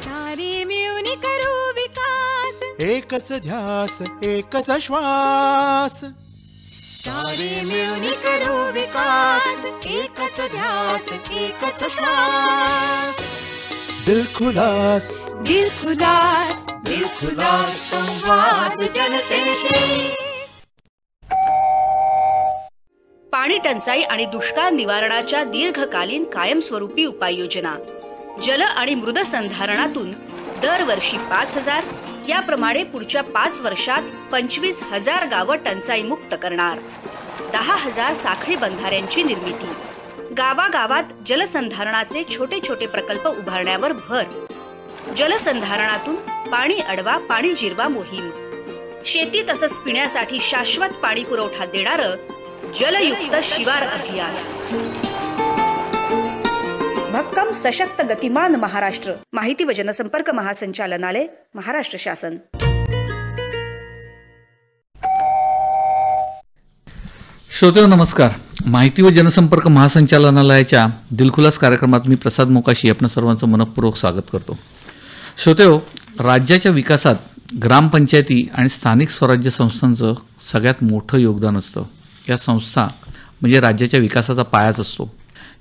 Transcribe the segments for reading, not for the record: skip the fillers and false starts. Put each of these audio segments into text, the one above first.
सारे मिळून करू विकास, एकच ध्यास एकच श्वास. सारे मिळून करू विकास, एकच ध्यास एकच श्वास. दिल खुलास, दिल खुलास, दिल खुलास, संवाद जनतेशी. पाणी टंचाई आणि दुष्काळ निवारणाच्या दीर्घकालीन कायमस्वरूपी उपाययोजना. जल आणि मृद संधारणातून दरवर्षी 5,000, याप्रमाणे पुढच्या 5 वर्षात 25,000 गावं टंचाई मुक्त करणार. 10,000 साखळी बंधाऱ्यांची निर्मिती. गावागावात जलसंधारणाचे छोटे छोटे प्रकल्प उभारण्यावर भर. जलसंधारणातून पाणी अडवा पाणी जिरवा मोहीम. शेती तसंच पिण्यासाठी शाश्वत पाणी पुरवठा देणारं जलयुक्त शिवार अभियान. भक्कम सशक्त गतिमान महाराष्ट्र. माहिती व जनसंपर्क महासंचालनालय, महाराष्ट्र शासन. श्रोते नमस्कार. माहिती व जनसंपर्क महासंचालनालयाच्या दिलखुलास कार्यक्रमात मी प्रसाद मोकाशी आपणा सर्वांचं मनपूर्वक स्वागत करतो. श्रोतेहो, राज्याच्या विकासात ग्रामपंचायती आणि स्थानिक स्वराज्य संस्थांचं सगळ्यात मोठं योगदान असतं. या संस्था म्हणजे राज्याच्या विकासाचा पायाच असतो.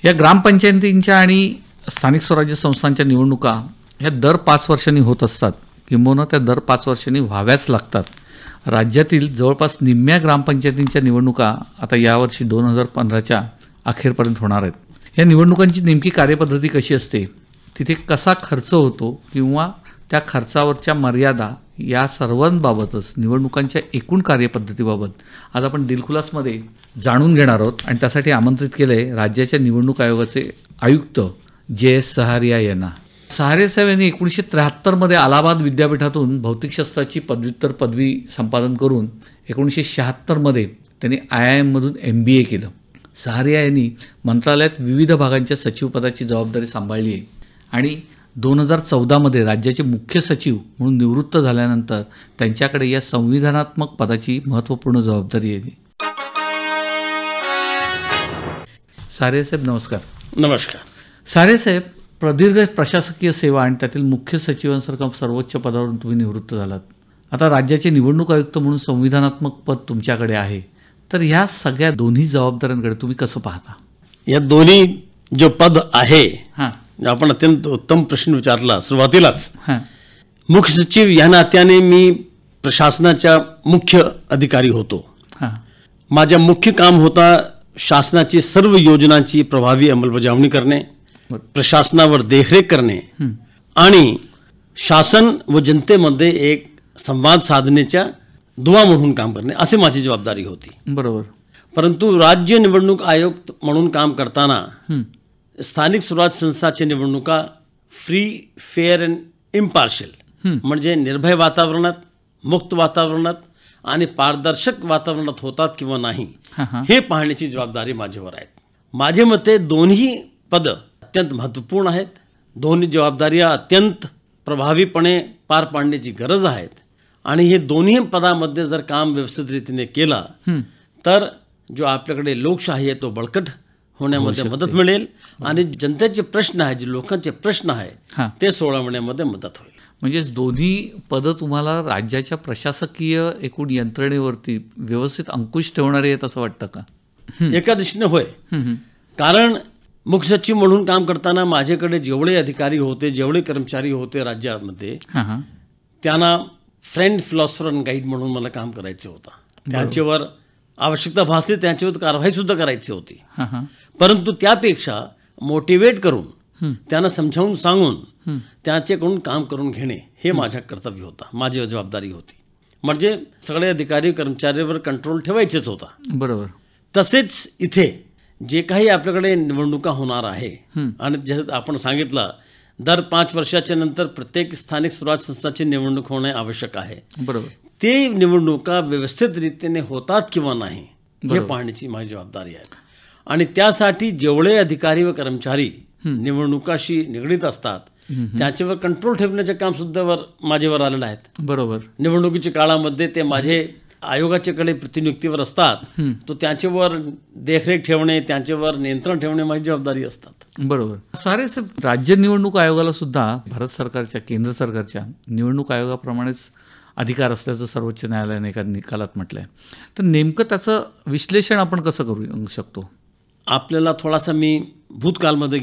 या ग्रामपंचायतींच्या आणि स्थानिक स्वराज्य संस्थांच्या निवडणुका ह्या दर 5 वर्षांनी होत असतात, किंबहुना त्या दर 5 वर्षांनी व्हाव्याच लागतात. राज्यातील जवळपास निम्म्या ग्रामपंचायतींच्या निवडणुका आता यावर्षी 2015च्या अखेरपर्यंत होणार आहेत. या निवडणुकांची नेमकी कार्यपद्धती कशी असते, तिथे कसा खर्च होतो किंवा त्या खर्चावरच्या मर्यादा, या सर्वांबाबतच निवडणुकांच्या एकूण कार्यपद्धतीबाबत आज आपण दिलखुलासमध्ये जाणून घेणार आहोत. आणि त्यासाठी आमंत्रित केलं आहे राज्याच्या निवडणूक आयोगाचे आयुक्त JS सहारिया यांना. सहारिया साहेब यांनी 1973मध्ये अलाहाबाद विद्यापीठातून भौतिकशास्त्राची पदव्युत्तर पदवी संपादन करून 1976मध्ये त्यांनी IIM MBA केलं. सहारिया यांनी मंत्रालयात विविध भागांच्या सचिवपदाची जबाबदारी सांभाळली आहे आणि 2014मध्ये राज्याचे मुख्य सचिव म्हणून निवृत्त झाल्यानंतर त्यांच्याकडे या संविधानात्मक पदाची महत्त्वपूर्ण जबाबदारी आहे. सहारिया साहेब नमस्कार. नमस्कार. सहारिया साहेब, प्रदीर्घ प्रशासकीय सेवा आणि त्यातील मुख्य सचिवांसारख्या सर्वोच्च पदावरून तुम्ही निवृत्त झालात. आता राज्याचे निवडणूक आयुक्त म्हणून संविधानात्मक पद तुमच्याकडे आहे. तर ह्या सगळ्या दोन्ही जबाबदाऱ्यांकडे तुम्ही कसं पाहता? या दोन्ही जो पद आहे, हां, आपण अत्यंत उत्तम प्रश्न विचारला सुरुवातीलाच. हां, मुख्य सचिव या नात्याने मी प्रशासनाच्या मुख्य अधिकारी होतो. हां, माझ्या मुख्य काम होता शासनाची सर्व योजनांची प्रभावी अंमलबजावणी करणे, प्रशासनावर देखरेख करणे आणि शासन व जनतेमध्ये एक संवाद साधण्याच्या दुवा म्हणून काम करणे, असे माझी जबाबदारी होती. बरोबर. परंतु राज्य निवडणूक आयुक्त म्हणून काम करताना स्थानिक स्वराज्य संस्थाच्या निवडणुका फ्री, फेअर अँड इम्पार्शियल म्हणजे निर्भय वातावरणात, मुक्त वातावरणात आणि पारदर्शक वातावरणात होतात किंवा नाही, हे पाहण्याची जबाबदारी माझ्यावर आहे. माझे मते दोन्ही पद अत्यंत महत्त्वपूर्ण आहेत. दोन्ही जबाबदाऱ्या अत्यंत प्रभावीपणे पार पाडण्याची गरज आहेत. आणि हे दोन्ही पदामध्ये जर काम व्यवस्थित रीतीने केलं तर जो आपल्याकडे लोकशाही आहे तो बळकट होण्यामध्ये मदत मिळेल आणि जनतेचे प्रश्न आहेत, जे लोकांचे प्रश्न आहेत ते सोडवण्यामध्ये मदत होईल. म्हणजे दोन्ही पदं तुम्हाला राज्याच्या प्रशासकीय एकूण यंत्रणेवरती व्यवस्थित अंकुश ठेवणारे आहेत असं वाटतं का? एका दिशेने होय. कारण मुख्य सचिव म्हणून काम करताना माझ्याकडे जेवढे अधिकारी होते, जेवढे कर्मचारी होते राज्यामध्ये, त्यांना फ्रेंड, फिलॉसॉफर आणि गाईड म्हणून मला काम करायचं होतं. त्यांच्यावर आवश्यकता भासली त्यांच्यावर कारवाई सुद्धा करायची होती. परंतु त्यापेक्षा मोटिवेट करून, त्यांना समजावून सांगून त्यांच्याकडून काम करून घेणे हे माझ्या कर्तव्य होता, माझी जबाबदारी होती. म्हणजे सगळे अधिकारी कर्मचाऱ्यावर कंट्रोल ठेवायचेच होता. बरोबर. तसेच इथे जे काही आपल्याकडे निवडणुका होणार आहे आणि जसं आपण सांगितलं दर 5 वर्षाच्या नंतर प्रत्येक स्थानिक स्वराज्य संस्थाची निवडणूक होणे आवश्यक आहे. बरोबर. ते निवडणुका व्यवस्थित रीतीने होतात किंवा नाही हे पाहण्याची माझी जबाबदारी आहे. आणि त्यासाठी जेवढे अधिकारी व कर्मचारी निवडणुकाशी निगडीत असतात त्याच्यावर कंट्रोल ठेवण्याचे काम सुद्धा माझ्यावर आलेलं आहे. बरोबर. निवडणुकीच्या काळामध्ये ते माझे आयोगाच्याकडे प्रतिनियुक्तीवर असतात तो त्यांच्यावर देखरेख ठेवणे, त्यांच्यावर नियंत्रण ठेवणे माझी जबाबदारी असतात. बरोबर. सारे साहेब, राज्य निवडणूक आयोगाला सुद्धा भारत सरकारच्या, केंद्र सरकारच्या निवडणूक आयोगाप्रमाणेच अधिकार असल्याचं सर्वोच्च न्यायालयाने एका निकालात म्हटलंय. तर नेमकं त्याचं विश्लेषण आपण कसं करू शकतो? आपल्याला थोडासा मी भूतकाळमध्ये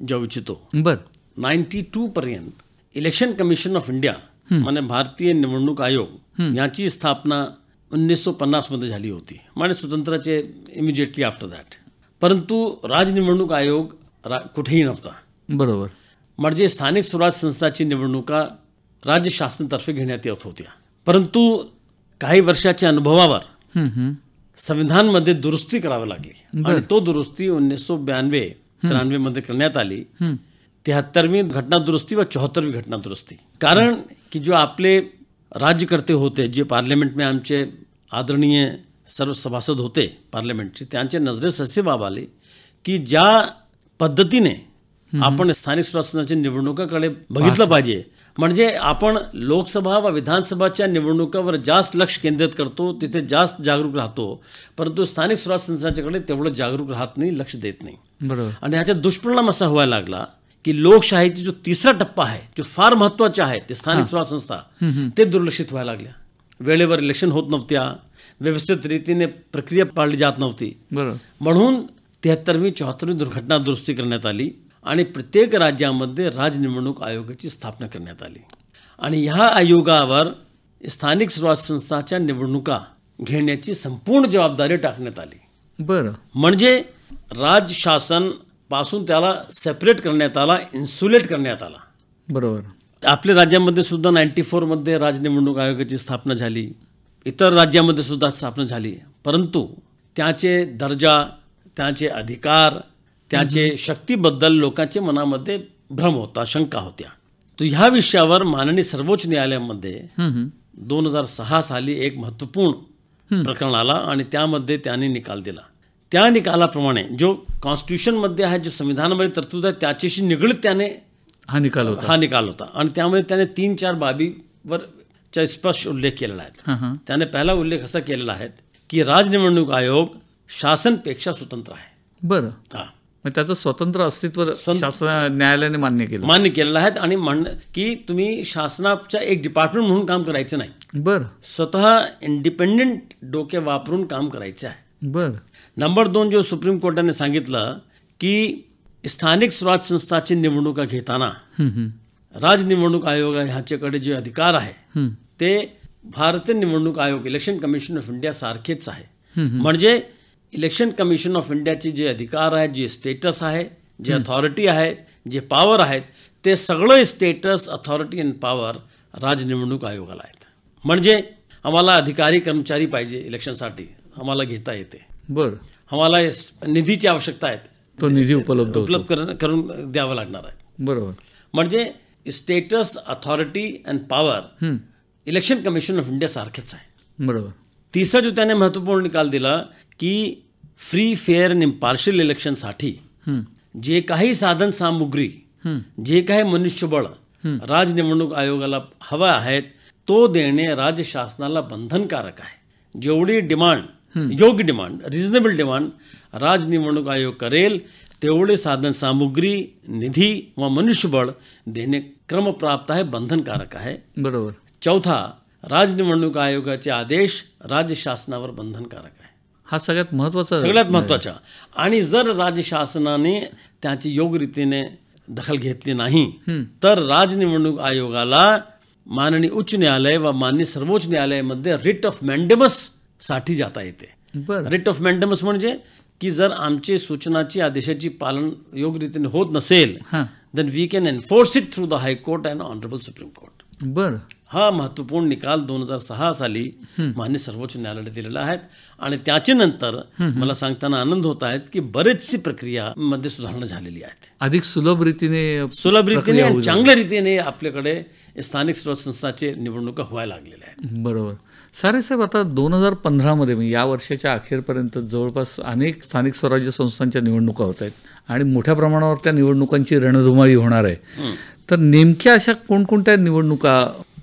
जाऊ इच्छितो. बरं. 92 पर्यंत इलेक्शन कमिशन ऑफ इंडिया म्हणजे भारतीय निवडणूक आयोग याची स्थापना 1950 मध्ये झाली होती, म्हणजे स्वतंत्राचे इमिजिएटली आफ्टर दॅट. परंतु राज्य निवडणूक आयोग कुठेही नव्हता. बरोबर. म्हणजे स्थानिक स्वराज्य संस्थाची निवडणुका राज्य शासनातर्फे घेण्यात येत होत्या. परंतु काही वर्षाच्या अनुभवावर संविधानमध्ये दुरुस्ती करावी लागली आणि तो दुरुस्ती 1992-93 मध्ये करण्यात आली. 73वी घटना दुरुस्ती व 74वी घटना दुरुस्ती. कारण की जो आपले राज्यकर्ते होते, जे पार्लमेंट में आमचे आदरणीय सर्व सभासद होते पार्लमेंटचे, त्यांच्या नजरेस असे बाब आले की ज्या पद्धतीने आपण स्थानिक स्वराज्य निवडणुकाकडे बघितलं पाहिजे, म्हणजे आपण लोकसभा व विधानसभाच्या निवडणुकावर जास्त लक्ष केंद्रित करतो, तिथे जास्त जागरूक राहतो, परंतु स्थानिक स्वराज्य संस्थांच्याकडे तेवढं जागरूक राहत नाही, लक्ष देत नाही. बरोबर. आणि ह्याचा दुष्परिणाम असा व्हायला लागला की लोकशाहीचा जो तिसरा टप्पा आहे, जो फार महत्त्वाचा आहे, ते स्थानिक स्वराज्य संस्था, ते दुर्लक्षित व्हायला लागल्या. वेळेवर इलेक्शन होत नव्हत्या, व्यवस्थित रीतीने प्रक्रिया पाळली जात नव्हती. बरोबर. म्हणून 73वी 74वी दुर्घटना दुरुस्ती करण्यात आली आणि प्रत्येक राज्यामध्ये राज्य निवडणूक आयोगाची स्थापना करण्यात आली. आणि ह्या आयोगावर स्थानिक स्वराज्य संस्थाच्या निवडणुका घेण्याची संपूर्ण जबाबदारी टाकण्यात आली. बरं. म्हणजे राज्य शासन पासून त्याला सेपरेट करण्यात आला, इन्सुलेट करण्यात आला. बरोबर. आपल्या राज्यामध्ये सुद्धा 94 मध्ये राज्य निवडणूक आयोगाची स्थापना झाली, इतर राज्यामध्ये सुद्धा स्थापना झाली. परंतु त्याचे दर्जा, त्याचे अधिकार, त्याचे शक्तीबद्दल लोकांच्या मनामध्ये भ्रम होता, शंका होत्या. तर ह्या विषयावर माननीय सर्वोच्च न्यायालयामध्ये 2006 साली एक महत्त्वपूर्ण प्रकरण आला आणि त्यामध्ये त्यांनी निकाल दिला. त्या निकालाप्रमाणे जो कॉन्स्टिट्यूशनमध्ये आहे, जो संविधानामध्ये तरतूद आहे, त्याच्याशी निगडीत त्याने हा निकाल होता. आणि त्यामध्ये त्याने 3-4 बाबीवर स्पष्ट उल्लेख केलेला आहे. त्याने पहिला उल्लेख असा केलेला आहे की राज्य निवडणूक आयोग शासनपेक्षा स्वतंत्र आहे. बरं. त्याचं स्वतंत्र अस्तित्व शासन न्यायालयाने मान्य केलेलं आहे आणि की तुम्ही शासनाच्या एक डिपार्टमेंट म्हणून काम करायचं नाही. बरं. स्वतः इंडिपेंडेंट डोके वापरून काम करायचं आहे. बरं. नंबर 2, जो सुप्रीम कोर्टाने सांगितलं की स्थानिक स्वराज्य संस्थाची निवडणुका घेताना राज्य निवडणूक आयोग ह्याच्याकडे जे अधिकार आहे ते भारतीय निवडणूक आयोग, इलेक्शन कमिशन ऑफ इंडिया सारखेच आहे. म्हणजे इलेक्शन कमिशन ऑफ इंडियाचे जे अधिकार आहेत, जे स्टेटस आहे, जे अथॉरिटी आहे, जे पॉवर आहेत, ते सगळं स्टेटस, अथॉरिटी अँड पॉवर राज्य निवडणूक आयोगाला आहेत. म्हणजे आम्हाला अधिकारी कर्मचारी पाहिजे इलेक्शनसाठी, आम्हाला घेता येते. बरं. आम्हाला निधीची आवश्यकता आहे, तो निधी उपलब्ध करून द्यावा लागणार आहे. बरोबर. म्हणजे status, authority and power election commission of India सारखेच आहे. बरोबर. तिसरा जो त्याने महत्त्वपूर्ण निकाल दिला की फ्री, फेअर अँड इम्पार्शियल इलेक्शनसाठी जे काही साधन सामुग्री, जे काही मनुष्यबळ राज्य निवडणूक आयोगाला हवा आहेत, तो देणे राज्य शासनाला बंधनकारक आहे. जेवढी डिमांड, योग्य डिमांड, रिझनेबल डिमांड राज्य निवडणूक आयोग करेल, तेवढे साधन सामुग्री, निधी व मनुष्यबळ देणे क्रमप्राप्त आहे, बंधनकारक आहे. बरोबर. चौथा, राज्य निवडणूक आयोगाचे आदेश राज्य शासनावर बंधनकारक आहे. हा सगळ्यात महत्त्वाचा. आणि जर राज्य शासनाने त्याची योग्य रीतीने दखल घेतली नाही तर राज्य निवडणूक आयोगाला माननीय उच्च न्यायालय व माननीय सर्वोच्च न्यायालयामध्ये रिट ऑफ मॅन्डेमस साठी जाता येते. रिट ऑफ मॅन्डेमस म्हणजे की जर आमचे सूचनाची, आदेशाची पालन योग्य रीतीने होत नसेल, then we can enforce it through the high court and honourable supreme court. बरं. हा महत्त्वपूर्ण निकाल 2006 साली माननीय सर्वोच्च न्यायालयाने दिलेला आहे. आणि त्याच्या नंतर मला सांगताना आनंद होत आहे की बरेचशी प्रक्रिया मध्ये सुधारणा झालेली आहेत. अधिक सुलभ रीतीने आणि चांगल्या रीतीने आपल्याकडे स्थानिक स्वराज्य संस्थाचे निवडणुका व्हायला लागलेल्या आहेत. बरोबर. सारे साहेब, आता 2015 मध्ये म्हणजे या वर्षाच्या अखेरपर्यंत जवळपास अनेक स्थानिक स्वराज्य संस्थांच्या निवडणुका होत आहेत आणि मोठ्या प्रमाणावर त्या निवडणुकांची रणधुमाळी होणार आहे. तर नेमक्या अशा कोणकोणत्या निवडणुका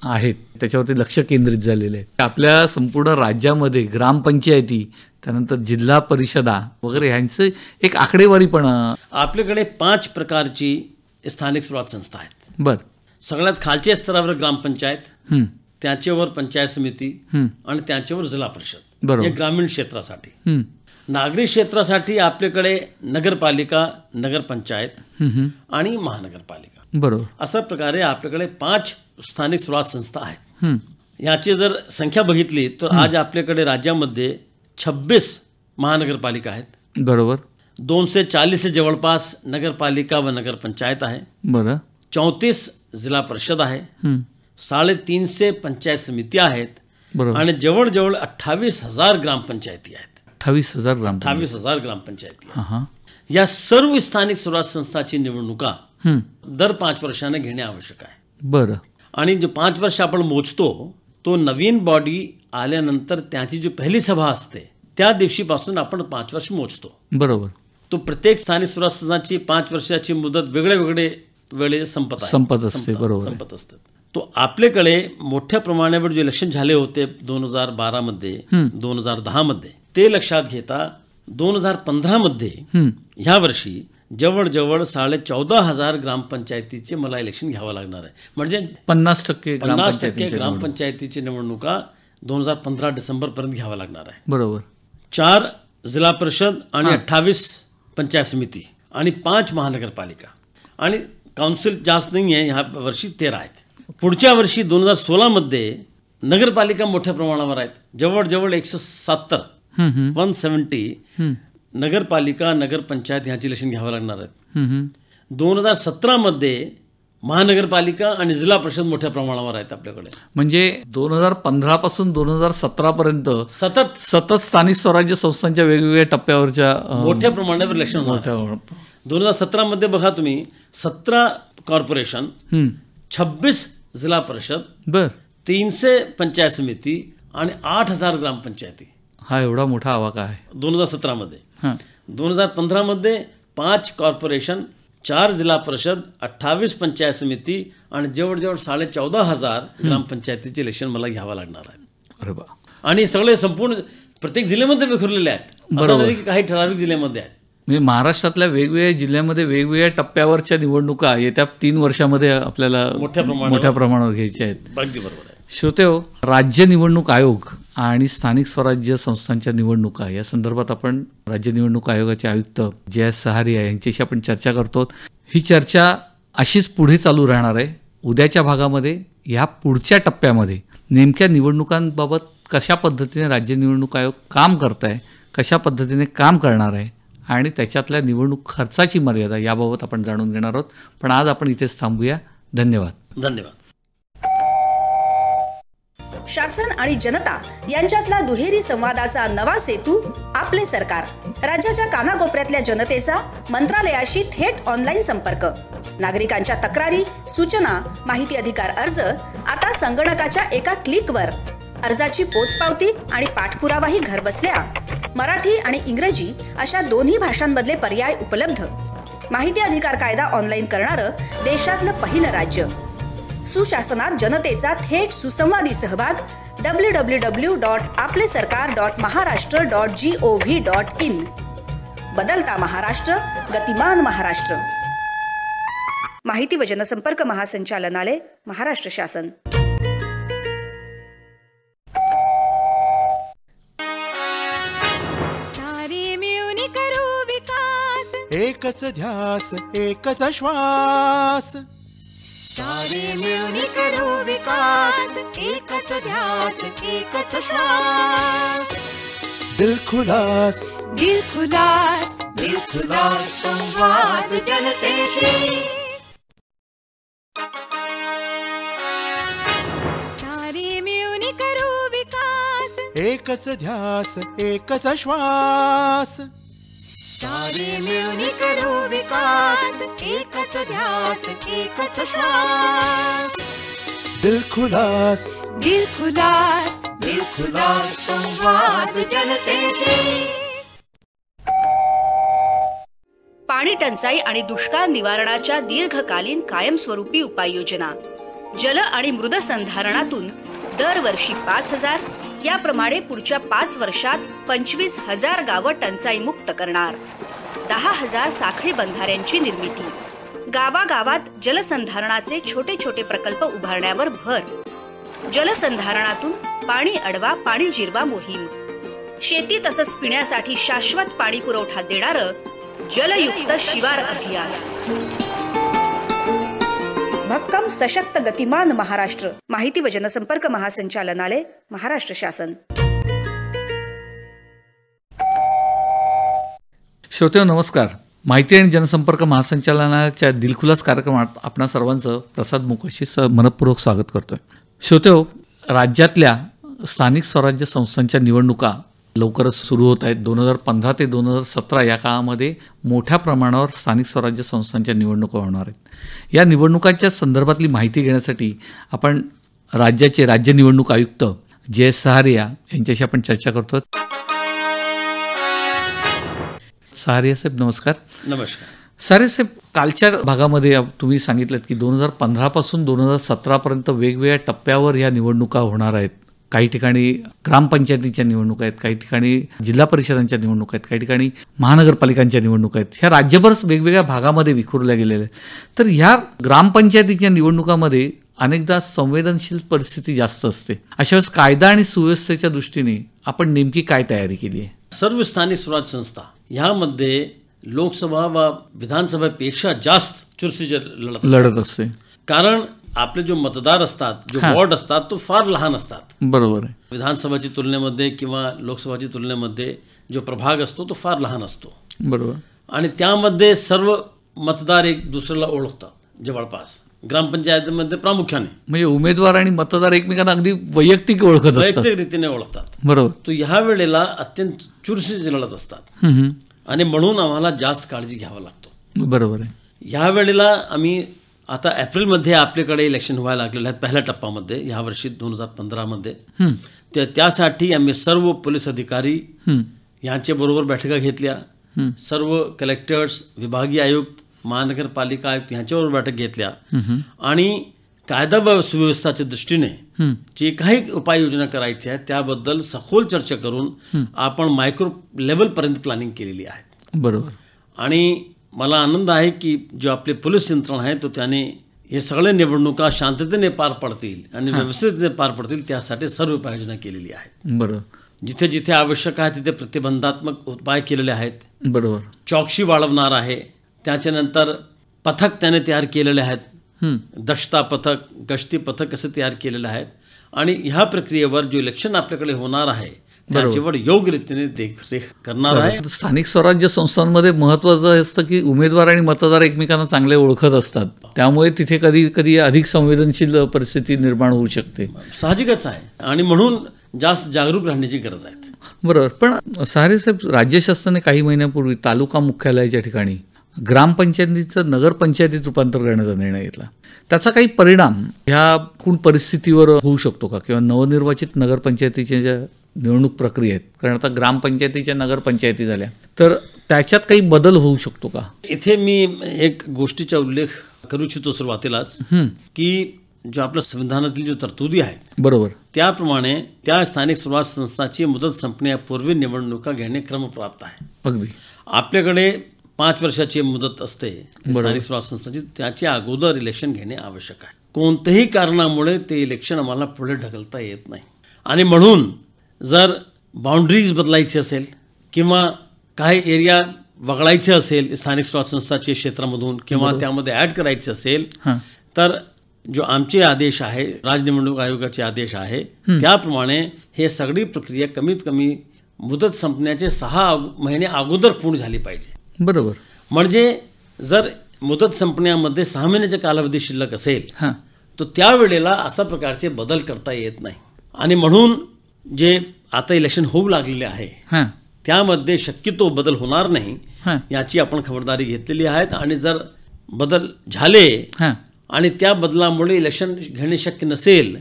आहेत त्याच्यावरती लक्ष केंद्रित झालेलं आहे. आपल्या संपूर्ण राज्यामध्ये ग्रामपंचायती, त्यानंतर जिल्हा परिषदा वगैरे ह्यांचं एक आकडेवारी पण आपल्याकडे 5 प्रकारची स्थानिक स्वराज्य संस्था आहेत. बर. सगळ्यात खालच्या स्तरावर ग्रामपंचायत, हं. त्याच्यावर पंचायत समिती आणि त्याच्यावर जिल्हा परिषद. बरोबर. हे ग्रामीण क्षेत्रासाठी. हं. नागरी क्षेत्रासाठी आपल्याकडे नगरपालिका, नगरपंचायत आणि महानगरपालिका. बरोबर. अशा प्रकारे आपल्याकडे 5 स्थानिक स्वराज्य संस्था आहेत. हं. याची जर संख्या बघितली तर आज आपल्याकडे राज्यामध्ये 26 महानगरपालिका आहेत. बरोबर. 240 जवळपास नगरपालिका व नगरपंचायत आहे. बरं. 34 जिल्हा परिषद आहे. हं. 350 पंचायत समिती आहेत. बरोबर. आणि जवळजवळ 28,000 ग्रामपंचायती आहेत. 28,000 ग्राम. 28,000 ग्रामपंचायती आहेत. हां. या सर्व स्थानिक स्वराज्य संस्थाची निवडणुका हं. दर 5 वर्षाने घेणे आवश्यक आहे. बरं. आणि जो 5 वर्ष आपण मोजतो तो नवीन बॉडी आल्यानंतर त्याची जी पहिली सभा असते त्या दिवशीपासून आपण 5 वर्ष मोजतो. बरोबर. तो प्रत्येक स्थानिक स्वराज्य संस्थांची 5 वर्षाची मुदत वेगळे वेळे संपत असते. बरोबर. संपत असतात. तो आपल्याकडे मोठ्या प्रमाणावर जे इलेक्शन झाले होते 2012 मध्ये, 2010 मध्ये, ते लक्षात घेता 2015 मध्ये ह्या वर्षी जवळजवळ 14,500 ग्रामपंचायतीचे मला इलेक्शन घ्यावं लागणार आहे. म्हणजे 50% 50% ग्रामपंचायतीची निवडणुका 2015 डिसेंबरपर्यंत घ्यावं लागणार आहे. बरोबर. 4 जिल्हा परिषद आणि 28 पंचायत समिती आणि 5 महानगरपालिका आणि काउन्सिल जास्त नाही आहे. ह्या वर्षी 13 आहेत. पुढच्या वर्षी 2016 मध्ये नगरपालिका मोठ्या प्रमाणावर आहेत. जवळजवळ 170 नगरपालिका, नगरपंचायत ह्याची इलेक्शन घ्यावं लागणार आहेत. 2017 मध्ये महानगरपालिका आणि जिल्हा परिषद मोठ्या प्रमाणावर आहेत आपल्याकडे. म्हणजे 2015 पासून 2017 पर्यंत सतत स्थानिक स्वराज्य संस्थांच्या वेगवेगळ्या टप्प्यावरच्या मोठ्या प्रमाणावर इलेक्शन होणार. 2017 मध्ये बघा तुम्ही 17 कॉर्पोरेशन, 26 जिल्हा परिषद, बर, 300 पंचायत समिती आणि 8,000 ग्रामपंचायती. हा एवढा मोठा आवाका आहे 2017 मध्ये. 2015 मध्ये 5 कॉर्पोरेशन, 4 जिल्हा परिषद, 28 पंचायत समिती आणि जवळजवळ 14,500 ग्रामपंचायतीचे इलेक्शन मला घ्यावं लागणार आहे. अरे बा. आणि सगळे संपूर्ण प्रत्येक जिल्ह्यामध्ये विखुरलेले आहेत. असं नाही की काही ठराविक जिल्ह्यामध्ये आहेत. म्हणजे महाराष्ट्रातल्या वेगवेगळ्या जिल्ह्यामध्ये वेगवेगळ्या टप्प्यावरच्या निवडणुका येत्या 3 वर्षामध्ये आपल्याला मोठ्या प्रमाणावर घ्यायच्या आहेत. अगदी बरोबर आहे. श्रोतेहो, राज्य निवडणूक आयोग आणि स्थानिक स्वराज्य संस्थांच्या निवडणुका या संदर्भात आपण राज्य निवडणूक आयोगाचे आयुक्त जयस सहारिया यांच्याशी आपण चर्चा करतो. ही चर्चा अशीच पुढे चालू राहणार आहे. उद्याच्या भागामध्ये ह्या पुढच्या टप्प्यामध्ये नेमक्या निवडणुकांबाबत कशा पद्धतीने राज्य निवडणूक आयोग काम करत आहे, कशा पद्धतीने काम करणार आहे आणि त्याच्यातल्या निवडणूक खर्चाची मर्यादा याबाबत आपण जाणून घेणार आहोत. पण आज आपण इथेच थांबूया. धन्यवाद. धन्यवाद. शासन आणि जनता यांच्यातला दुहेरी संवादाचा नवा सेतू आपले सरकार. राज्याच्या कानाकोपऱ्यातल्या जनतेचा मंत्रालयाशी थेट ऑनलाईन संपर्क. नागरिकांच्या तक्रारी, सूचना, माहिती अधिकार अर्ज आता संगणकाच्या एका क्लिकवर. अर्जाची पोचपावती आणि पाठपुरावाही घरबसल्या. मराठी आणि इंग्रजी अशा दोन्ही भाषांमधले पर्याय उपलब्ध. माहिती अधिकार कायदा ऑनलाईन करणारं देशातलं पहिलं राज्य. सुशासनात जनतेचा थेट सुसंवादी सहभाग. www.आपलेसरकार.महाराष्ट्र.gov.in. बदलता महाराष्ट्र, गतिमान महाराष्ट्र. माहिती व जनसंपर्क महासंचालनालय, महाराष्ट्र शासन. सारे मिळून करू विकास, एकच ध्यास एकच श्वास. सारे मिळून करू विकास, एकच ध्यास एकच श्वास. दिलखुलास दिलखुलास दिलखुलास संवाद जनतेशी. सारे मिळून करू विकास, एकच ध्यास एकच श्वास. सारे मिळून करू विकास, एकच ध्यास एकच श्वास. दिलखुलास दिलखुलास दिलखुलास संवाद जनतेशी. पाणी टंचाई आणि दुष्काळ निवारणाच्या दीर्घकालीन कायमस्वरूपी उपाययोजना. जल आणि मृद संधारणातून दरवर्षी 5,000 याप्रमाणे पुढच्या 5 वर्षात 25,000 गावं टंचाई मुक्त करणार. 10,000 साखळी बंधाऱ्यांची निर्मिती. गावागावात जलसंधारणाचे छोटे छोटे प्रकल्प उभारण्यावर भर. जलसंधारणातून पाणी अडवा पाणी जिरवा मोहीम. शेती तसंच पिण्यासाठी शाश्वत पाणी पुरवठा देणारं जलयुक्त शिवार अभियान. भक्कम सशक्त गतिमान महाराष्ट्र. माहिती व जनसंपर्क महासंचालनालय, महाराष्ट्र शासन. श्रोते नमस्कार. माहिती आणि जनसंपर्क महासंचालनालयाच्या दिलखुलास कार्यक्रमात आपणा सर्वांचं प्रसाद मोकाशी मनपूर्वक स्वागत करतोय. श्रोते, राज्यातल्या स्थानिक स्वराज्य संस्थांच्या निवडणुका लवकरच सुरू होत आहेत. 2015 ते 2017 या काळामध्ये मोठ्या प्रमाणावर स्थानिक स्वराज्य संस्थांच्या निवडणुका होणार आहेत. या निवडणुकांच्या संदर्भातली माहिती घेण्यासाठी आपण राज्याचे राज्य निवडणूक आयुक्त जयेश सहारिया यांच्याशी आपण चर्चा करतो. सहारिया साहेब नमस्कार. नमस्कार. सहारिया साहेब, कालच्या भागामध्ये तुम्ही सांगितलं की 2015 पासून 2017 पर्यंत वेगवेगळ्या टप्प्यावर ह्या निवडणुका होणार आहेत. काही ठिकाणी ग्रामपंचायतीच्या निवडणुका आहेत, काही ठिकाणी जिल्हा परिषदांच्या निवडणुका आहेत, काही ठिकाणी महानगरपालिकांच्या निवडणुका आहेत. ह्या राज्यभर वेगवेगळ्या भागामध्ये विखुरल्या गेलेल्या आहेत. तर ह्या ग्रामपंचायतीच्या निवडणुकामध्ये अनेकदा संवेदनशील परिस्थिती जास्त असते. अशा वेळेस कायदा आणि सुव्यवस्थेच्या दृष्टीने आपण नेमकी काय तयारी केली आहे? सर्व स्थानिक स्वराज्य संस्था ह्यामध्ये लोकसभा व विधानसभेपेक्षा जास्त चुरशीचे लढत असते. कारण आपले जो मतदार असतात, जो वॉर्ड असतात, तो फार लहान असतात. बरोबर आहे. विधानसभाची तुलनेमध्ये किंवा लोकसभाची तुलनेमध्ये जो प्रभाग असतो तो फार लहान असतो. बरोबर. आणि त्यामध्ये सर्व मतदार एक दुसऱ्याला ओळखतात जवळपास. ग्रामपंचायतीमध्ये प्रामुख्याने म्हणजे उमेदवार आणि मतदार एकमेकांना अगदी वैयक्तिक ओळखत असतात, वैयक्तिक रीतीने ओळखतात. बरोबर. तो ह्या वेळेला अत्यंत चुरशीचे लढत असतात आणि म्हणून आम्हाला जास्त काळजी घ्यावा लागतो. बरोबर आहे. ह्या वेळेला आम्ही आता एप्रिलमध्ये आपल्याकडे इलेक्शन व्हायला लागलेलं आहे पहिल्या टप्प्यामध्ये ह्या वर्षी 2015 त्यासाठी आम्ही सर्व पोलीस अधिकारी यांच्या बरोबर बैठका घेतल्या. सर्व कलेक्टर्स, विभागीय आयुक्त, महानगरपालिका आयुक्त यांच्याबरोबर बैठक घेतल्या आणि कायदा व सुव्यवस्थेच्या दृष्टीने जे काही उपाययोजना करायची आहे त्याबद्दल सखोल चर्चा करून आपण मायक्रो लेवलपर्यंत प्लॅनिंग केलेली आहे. बरोबर. आणि मला आनंद आहे की जो आपले पोलीस यंत्रणा आहे तो त्याने हे सगळे निवडणुका शांततेने पार पडतील आणि व्यवस्थितपणे पार पडतील त्यासाठी सर्व उपाययोजना केलेली आहे. बरोबर. जिथे जिथे आवश्यक आहे तिथे प्रतिबंधात्मक उपाय केलेले आहेत. बरोबर. चौकशी वाढवणार आहे. त्याच्यानंतर पथक त्याने तयार केलेले आहेत. दक्षता पथक, गस्ती पथक असे तयार केलेले आहेत. आणि ह्या प्रक्रियेवर जो इलेक्शन आपल्याकडे होणार आहे त्याच्यावर योग्य रीतीने देखरेख करणार आहे. स्थानिक स्वराज्य संस्थांमध्ये महत्वाचं असतं की उमेदवार आणि मतदार एकमेकांना चांगले ओळखत असतात. त्यामुळे तिथे कधी कधी अधिक संवेदनशील परिस्थिती निर्माण होऊ शकते. साहजिकच आहे आणि म्हणून जास्त जागरूक राहण्याची गरज आहे. बरोबर. पण सहारे साहेब, राज्य शासनाने काही महिन्यापूर्वी तालुका मुख्यालयाच्या ठिकाणी ग्रामपंचायतीचं नगरपंचायतीत रूपांतर करण्याचा निर्णय घेतला. त्याचा काही परिणाम ह्या एकूण परिस्थितीवर होऊ शकतो का? किंवा नवनिर्वाचित नगरपंचायतीच्या ज्या निवडणूक प्रक्रिया आहेत, कारण आता ग्रामपंचायतीच्या नगरपंचायती झाल्या, तर त्याच्यात काही बदल होऊ शकतो का? इथे मी एक गोष्टीचा उल्लेख करू इच्छितो सुरुवातीलाच की जो आपल्या संविधानातील जो तरतुदी आहे, बरोबर, त्याप्रमाणे त्या स्थानिक स्वराज्य संस्थाची मुदत संपण्यापूर्वी निवडणुका घेणे क्रमप्राप्त आहे. अगदी आपल्याकडे 5 वर्षाची मुदत असते स्थानिक स्वराज्य संस्थाची, त्याच्या अगोदर इलेक्शन घेणे आवश्यक आहे. कोणत्याही कारणामुळे ते इलेक्शन आम्हाला पुढे ढकलता येत नाही. आणि म्हणून जर बाउंड्रीज बदलायची असेल किंवा काही एरिया वगळायचे असेल स्थानिक स्वराज्य संस्थाच्या क्षेत्रामधून किंवा त्यामध्ये ॲड करायचे असेल तर जो आमचे आदेश आहे, राज्य निवडणूक आयोगाचे आदेश आहे, त्याप्रमाणे हे सगळी प्रक्रिया कमीत कमी मुदत संपण्याचे 6 महिने अगोदर पूर्ण झाली पाहिजे. बरोबर. म्हणजे जर मुदत संपण्यामध्ये 6 महिन्याचा कालावधी शिल्लक असेल तर त्यावेळेला अशा प्रकारचे बदल करता येत नाही. आणि म्हणून जे आता इलेक्शन होऊ लागलेले आहे त्यामध्ये शक्यतो बदल होणार नाही याची आपण खबरदारी घेतलेली आहे. आणि जर बदल झाले आणि त्या बदलामुळे इलेक्शन घेणे शक्य नसेल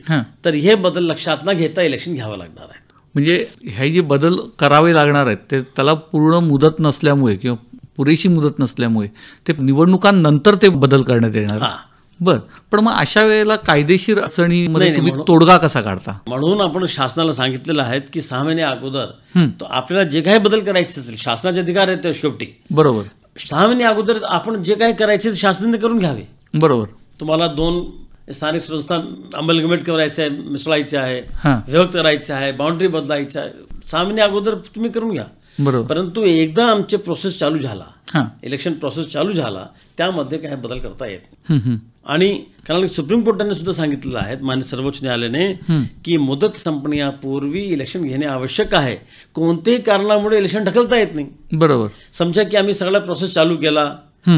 तर हे बदल लक्षात न घेता इलेक्शन घ्यावं लागणार आहे. म्हणजे हे जे बदल करावे लागणार आहेत ते त्याला पूर्ण मुदत नसल्यामुळे किंवा पुरेशी मुदत नसल्यामुळे ते निवडणुकांनंतर ते बदल करण्यात येणार. बर, पण मग अशा वेळेला कायदेशीर अडचणीमध्ये नाही, तुम्ही म्हणून- तोडगा कसा काढता? म्हणून आपण शासनाला सांगितलेलं आहे की 6 महिने अगोदर तो आपल्याला जे काही बदल करायचे असेल, शासनाचे अधिकार आहेत ते शेवटी, बरोबर 6 महिने अगोदर आपण जे काही करायचे ते शासनाने करून घ्यावे. बरोबर. तुम्हाला 2 स्थानिक संस्था अमलगमेंट करायचं आहे, मिसळायचे आहे, हां. विभक्त करायचं आहे, बाउंड्री बदलायचं आहे, 6 महिने अगोदर तुम्ही करून घ्या. बरोबर. परंतु एकदा आमचे प्रोसेस चालू झाला, हां. इलेक्शन प्रोसेस चालू झाला, त्यामध्ये काही बदल करता येत नाही. हं, हं. आणि कारण सुप्रीम कोर्टाने सुद्धा सांगितलेलं आहे, मान्य सर्वोच्च न्यायालयाने, की मुदत संपण्यापूर्वी इलेक्शन घेणे आवश्यक आहे. कोणत्याही कारणामुळे इलेक्शन ढकलता येत नाही. बरोबर. समजा की आम्ही सगळा प्रोसेस चालू केला,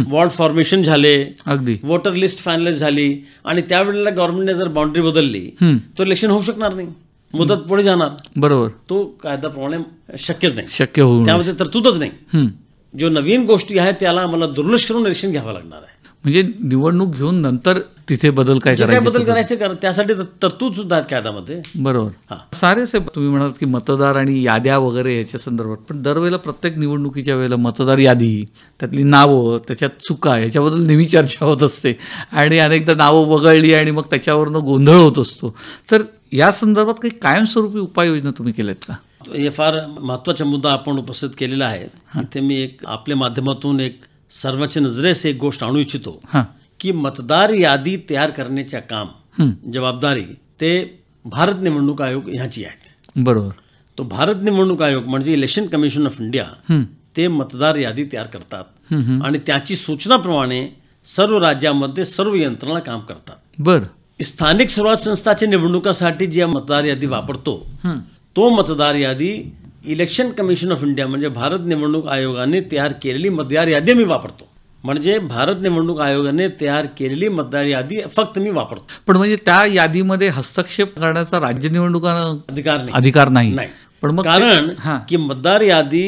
वॉर्ड फॉर्मेशन झाले, अगदी. वोटर लिस्ट फायनलाइज झाली, आणि त्यावेळेला गव्हर्नमेंटने जर बाउंड्री बदलली तर इलेक्शन होऊ शकणार नाही, मुदत पुढे जाणार. बरोबर. तो कायद्याप्रमाणे शक्यच नाही, शक्य होऊ नये. त्यामध्ये तरतूदच नाही. हं. जो नवीन गोष्टी आहेत त्याला आम्हाला दुर्लक्ष करून इलेक्शन घ्यावं लागणार आहे. म्हणजे निवडणूक घेऊन नंतर तिथे बदल काय जे काय करायचे बदल ते करायचे त्यासाठी तरतूद सुद्धा आहेत कायद्यामध्ये. बरोबर. हां. सारे साहेब, तुम्ही म्हणाल की मतदार आणि याद्या वगैरे याच्या संदर्भात, पण दरवेळेला प्रत्येक निवडणुकीच्या वेळेला मतदार यादी, त्यातली नावं, त्याच्यात चुका, याच्याबद्दल नेहमी चर्चा होत असते आणि अनेकदा नावं वगळली आणि मग त्याच्यावरनं गोंधळ होत असतो. तर या संदर्भात काही कायमस्वरूपी उपाययोजना तुम्ही केल्यात का? हे फार महत्त्वाचा मुद्दा आपण उपस्थित केलेला आहे. इथे मी एक आपल्या माध्यमातून एक सर्वांच्या नजरेस एक गोष्ट आणू इच्छितो, हां. की मतदार यादी तयार करण्याचे काम, जबाबदारी ते भारत निवडणूक आयोग ह्याची आहे. बरोबर. तो भारत निवडणूक आयोग म्हणजे इलेक्शन कमिशन ऑफ इंडिया, ते मतदार यादी तयार करतात आणि त्याची सूचनाप्रमाणे सर्व राज्यामध्ये सर्व यंत्रणा काम करतात. बर. स्थानिक स्वराज्य संस्थाच्या निवडणुकासाठी जे मतदार यादी वापरतो, तो मतदार यादी इलेक्शन कमिशन ऑफ इंडिया म्हणजे भारत निवडणूक आयोगाने तयार केलेली मतदार यादी मी वापरतो. म्हणजे भारत निवडणूक आयोगाने तयार केलेली मतदार यादी फक्त मी वापरतो. पण म्हणजे त्या यादीमध्ये हस्तक्षेप करण्याचा राज्य निवडणुकांना अधिकार नाही. नाही. पण मग कारण हां. की मतदार यादी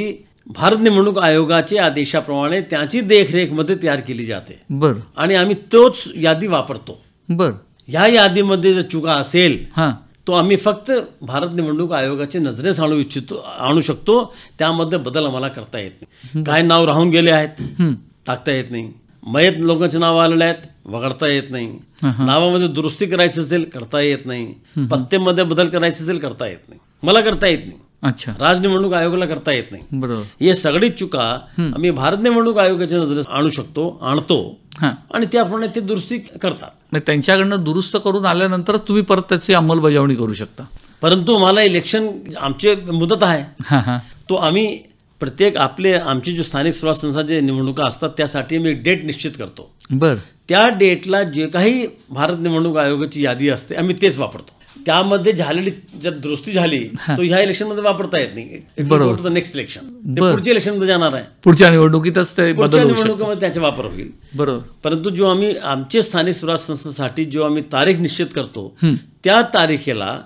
भारत निवडणूक आयोगाच्या आदेशाप्रमाणे त्याची देखरेखमध्ये तयार केली जाते बर. आणि आम्ही तोच यादी वापरतो. बर. ह्या यादीमध्ये जर चुका असेल हां. तो आम्ही फक्त भारत निवडणूक आयोगाच्या नजरेस आणू शकतो. त्यामध्ये बदल आम्हाला करता येत नाही. काय नाव राहून गेले आहेत टाकता येत नाही, मयत लोकांचे नाव आलेले आहेत वगळता येत नाही, नावामध्ये दुरुस्ती करायची असेल करता येत नाही, पत्त्यामध्ये बदल करायचे असेल करता येत नाही, मला करता येत नाही, अच्छा. राज निवडणूक आयोगाला करता येत नाही. बरोबर. हे सगळी चुका आम्ही भारत निवडणूक आयोगाच्या नजरेस आणतो हां. आणि त्याप्रमाणे ते दुरुस्ती करतात. मग त्यांच्याकडनं दुरुस्त करून आल्यानंतरच तुम्ही परत त्याची अंमलबजावणी करू शकता. परंतु मला इलेक्शन आमचे मुदत आहे, हां हां. तो आम्ही प्रत्येक आमची जो स्थानिक स्वराज्य संस्थांचे निवडणुका असतात त्यासाठी मी डेट निश्चित करतो. बर. त्या डेटला जे काही भारत निवडणूक आयोगाची यादी असते आम्ही तेच वापरतो. त्यामध्ये झालेली जर दुरुस्ती झाली तर ह्या इलेक्शनमध्ये वापरता येत नाही. बरोबर. नेक्स्ट इलेक्शन ते पुढच्या इलेक्शनमध्ये जाणार आहे. पुढच्या निवडणुकीतच ते पुढच्या बदल होऊ शकतो. निवडणुकीमध्ये त्याचा वापर होईल. बरोबर. परंतु जो आम्ही आमचे स्थानिक स्वराज्य संस्थांसाठी जो आम्ही तारीख निश्चित करतो त्या तारखेला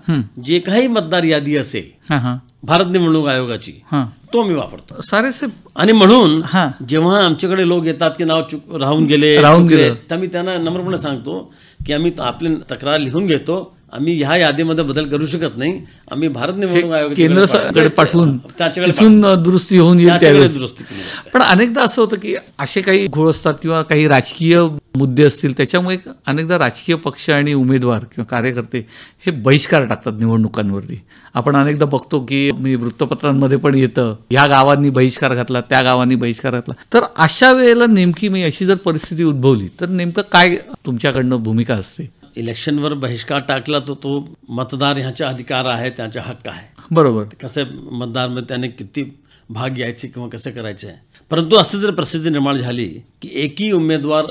जे काही मतदार यादी असेल हां हां. भारत निवडणूक आयोगाची हां. तो मी वापरतो. सारे साहेब, आणि म्हणून हां. जेव्हा आमच्याकडे लोक येतात की नाव राहून गेले तर मी त्यांना नम्रपणे सांगतो की आम्ही आपली तक्रार लिहून घेतो, आम्ही ह्या यादीमध्ये बदल करू शकत नाही, आम्ही भारत निवडणूक केंद्राकडे पाठवून त्याच्याकडे तिथून दुरुस्ती होऊन येईल त्यावेळेस. दुरुस्ती केली जाते. पण अनेकदा असं होतं की असे काही घोळ असतात किंवा काही राजकीय मुद्दे असतील, त्याच्यामुळे अनेकदा राजकीय पक्ष आणि उमेदवार किंवा कार्यकर्ते हे बहिष्कार टाकतात निवडणुकांवरती. आपण अनेकदा बघतो की वृत्तपत्रांमध्ये पण येतं, ह्या गावांनी बहिष्कार घातला, त्या गावांनी बहिष्कार घातला. तर अशा वेळेला नेमकी मी अशी जर परिस्थिती उद्भवली तर नेमकं काय तुमच्याकडनं भूमिका असते? इलेक्शनवर बहिष्कार टाकला तर तो मतदार ह्याचा अधिकार आहे, त्याचा हक्क आहे. बरोबर. कसं मतदारमध्ये त्याने किती भाग घ्यायचे किंवा कसं करायचं आहे. परंतु असं जर परिस्थिती निर्माण झाली की एकही उमेदवार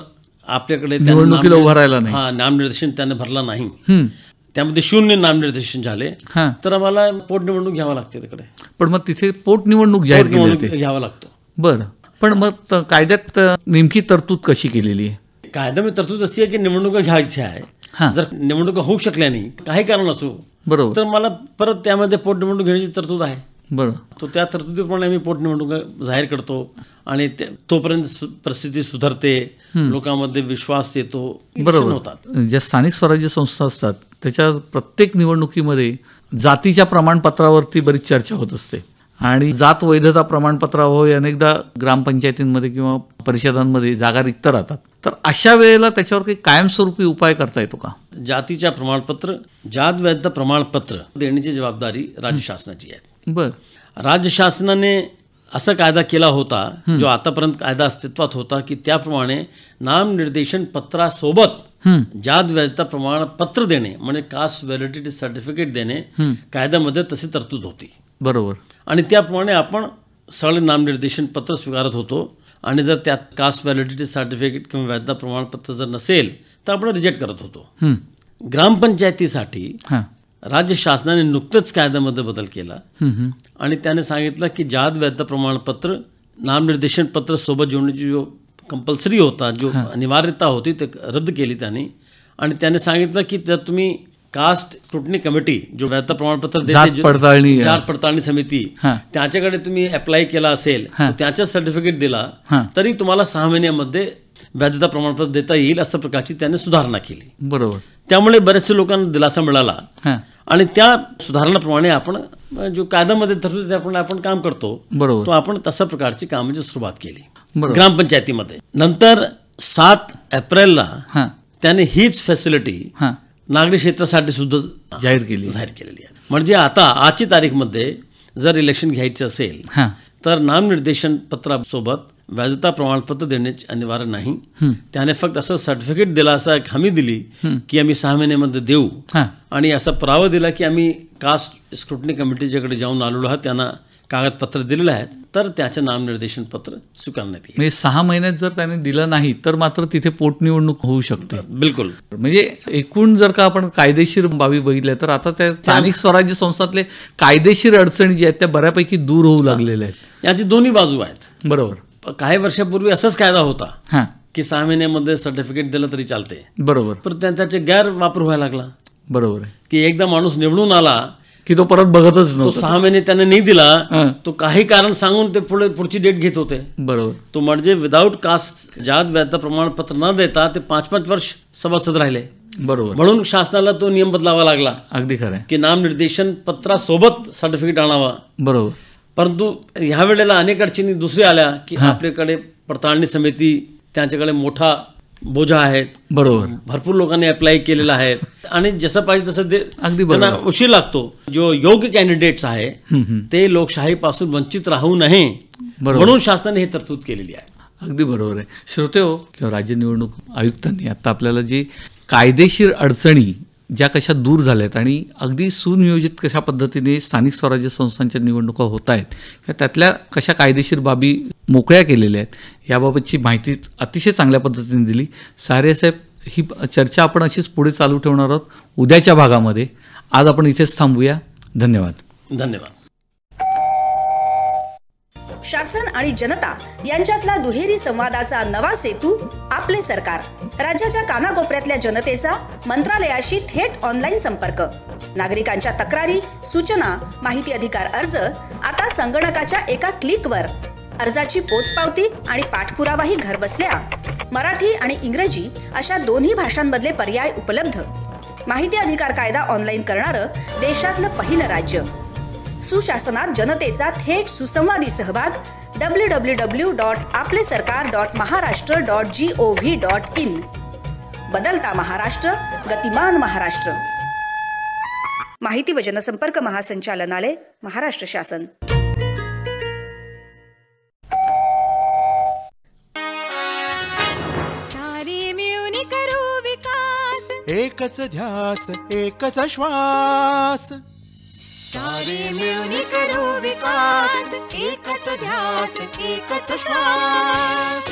आपल्याकडे निवडणुकीला उभा राहिला नाही, नामनिर्देशन त्याने भरला नाही, हम्म. त्यामध्ये 0 नामनिर्देशन झाले हां. तर आम्हाला पोटनिवडणूक घ्यावं लागते तिकडे. पण मग तिथे पोटनिवडणूक जाहीर केली जाते. घ्यावं लागतो. बरं. पण मग कायद्यात नेमकी तरतूद कशी केलेली आहे? कायद्यामध्ये तरतूद अशी आहे की निवडणुका घ्यायची आहे. हां. जर निवडणुका होऊ शकल्या नाही काही कारण असो बरोबर. तर मला परत त्यामध्ये पोटनिवडणूक घेण्याची तरतूद आहे. बरं. तो त्या तरतुदीप्रमाणे आम्ही पोटनिवडणूक जाहीर करतो आणि तोपर्यंत परिस्थिती सुधारते, लोकांमध्ये विश्वास येतो, बरोबर. होतात. ज्या स्थानिक स्वराज्य संस्था असतात त्याच्या प्रत्येक निवडणुकीमध्ये जातीच्या प्रमाणपत्रावरती बरीच चर्चा होत असते आणि जात वैधता प्रमाणपत्रावर अनेकदा ग्रामपंचायतींमध्ये किंवा परिषदांमध्ये जागा रिक्त राहतात. तर अशा वेळेला त्याच्यावर काही कायमस्वरूपी उपाय करता येतो का? जातीच्या प्रमाणपत्र, जात वैधता प्रमाणपत्र देण्याची जबाबदारी राज्य शासनाची आहे. बर. राज्य शासनाने असा कायदा केला होता, जो आतापर्यंत कायदा अस्तित्वात होता, की त्याप्रमाणे नामनिर्देशन पत्रासोबत जात वैधता प्रमाणपत्र देणे म्हणजे कास्ट व्हॅलिडिटी सर्टिफिकेट देणे कायद्यामध्ये तशी तरतूद होती. बरोबर. आणि त्याप्रमाणे आपण सरळ नामनिर्देशन पत्र स्वीकारत होतो आणि जर त्यात कास्ट व्हॅलिडिटी सर्टिफिकेट किंवा वैधता प्रमाणपत्र जर नसेल तर आपण रिजेक्ट करत होतो. ग्रामपंचायतीसाठी राज्य शासनाने नुकतंच कायद्यामध्ये बदल केला आणि त्याने सांगितलं की जात वैधता प्रमाणपत्र नामनिर्देशन पत्र सोबत जोडण्याची जो कंपल्सरी होता, जो अनिवार्यता होती, ते रद्द केली त्यांनी. आणि त्याने सांगितलं की जर तुम्ही कास्ट स्क्रुटनी कमिटी, जो वैधता प्रमाणपत्र जात पडताळणी समिती, त्याच्याकडे तुम्ही अप्लाय केला असेल, त्याचा सर्टिफिकेट दिला तरी तुम्हाला 6 महिन्यामध्ये वैधता प्रमाणपत्र देता येईल, अशा प्रकारची त्याने सुधारणा केली. बरोबर. त्यामुळे बरेचसे लोकांना दिलासा मिळाला आणि त्या सुधारणाप्रमाणे आपण जो कायद्यामध्ये तरतूद आपण काम करतो, तो आपण तशा प्रकारची कामाची सुरुवात केली ग्रामपंचायतीमध्ये. नंतर 7 एप्रिलला त्याने हीच फॅसिलिटी नागरी क्षेत्रासाठी सुद्धा जाहीर केलेली आहे. म्हणजे आता आजची तारीखमध्ये जर इलेक्शन घ्यायचे असेल तर नामनिर्देशन पत्रासोबत वैधता प्रमाणपत्र देण्याची अनिवार्य नाही. त्याने फक्त असं सर्टिफिकेट दिला, असा एक हमी दिली की आम्ही 6 महिन्यामध्ये देऊ आणि असा पुरावा दिला की आम्ही कास्ट स्क्रुटनी कमिटीच्याकडे जाऊन आलेलो आहात, त्यांना कागदपत्र दिलेले आहेत, तर त्याचे नामनिर्देशन पत्र स्वीकारण्यात येईल. म्हणजे 6 महिन्यात जर त्याने दिलं नाही तर मात्र तिथे पोटनिवडणूक होऊ शकते. बिलकुल. म्हणजे एकूण जर का आपण कायदेशीर बाबी बघितल्या तर आता त्या स्थानिक स्वराज्य संस्थातले कायदेशीर अडचणी जी आहेत त्या बऱ्यापैकी दूर होऊ लागलेल्या आहेत. याची दोन्ही बाजू आहेत. बरोबर. काही वर्षापूर्वी असाच कायदा होता की 6 महिन्यामध्ये सर्टिफिकेट दिलं तरी चालते. बरोबर. पण त्याचा गैरवापर व्हायला लागला. बरोबर आहे. की एकदा माणूस निवडून आला की तो परत बघतच तो नव्हता. 6 महिने त्याने नाही दिला, तो काही कारण सांगून ते पुढची डेट घेत होते. बरोबर. तो म्हणजे विदाऊट कास्ट जात वैधता प्रमाणपत्र न देता ते 5-5 वर्ष सभासद राहिले. बरोबर. म्हणून शासनाला तो नियम बदलावा लागला. अगदी खरं आहे की नामनिर्देशन पत्रासोबत सर्टिफिकेट आणावा. बरोबर. परंतु ह्या वेळेला अनेक अडचणी दुसऱ्या आल्या की आपल्याकडे पडताळणी समिती, त्यांच्याकडे मोठा बोजा आहेत. बरोबर. भरपूर लोकांनी अप्लाय केलेला आहे आणि जसं पाहिजे तसं अगदी त्यांना उशीर लागतो. जो योग्य कॅन्डिडेट्स आहे ते लोकशाहीपासून वंचित राहू नये म्हणून शासनाने हे तरतूद केलेली आहे. अगदी बरोबर आहे. श्रोतेहो, किंवा राज्य निवडणूक आयुक्तांनी आता आपल्याला जी कायदेशीर अडचणी ज्या कशा दूर झाल्यात आणि अगदी सुनियोजित कशा पद्धतीने स्थानिक स्वराज्य संस्थांच्या निवडणुका होत आहेत किंवा त्यातल्या कशा कायदेशीर बाबी मोकळ्या केलेल्या आहेत याबाबतची माहिती अतिशय चांगल्या पद्धतीने दिली. सारे साहेब, ही चर्चा आपण अशीच पुढे चालू ठेवणार आहोत उद्याच्या भागामध्ये. आज आपण इथेच थांबूया. धन्यवाद. धन्यवाद. शासन आणि जनता यांच्यातला दुहेरी संवादाचा नवा सेतू आपले सरकार. राज्याच्या कानाकोपऱ्यातल्या जनतेचा मंत्रालयाशी थेट ऑनलाईन संपर्क. नागरिकांच्या तक्रारी, सूचना, माहिती अधिकार अर्ज आता संगणकाच्या एका क्लिकवर. अर्जाची पोचपावती आणि पाठपुरावाही घरबसल्या. मराठी आणि इंग्रजी अशा दोन्ही भाषांमधले पर्याय उपलब्ध. माहिती अधिकार कायदा ऑनलाईन करणारं देशातलं पहिलं राज्य. सुशासनात जनतेचा थेट सुसंवादी सहभाग. www.आपलेसरकार.महाराष्ट्र.gov.in. बदलता महाराष्ट्र, गतिमान महाराष्ट्र. माहिती व जनसंपर्क महासंचालनालय, महाराष्ट्र शासन. सारे मिळून करू विकास, एकच ध्यास एकच श्वास. सारे मिळून करू विकास, एकच ध्यास एकच श्वास.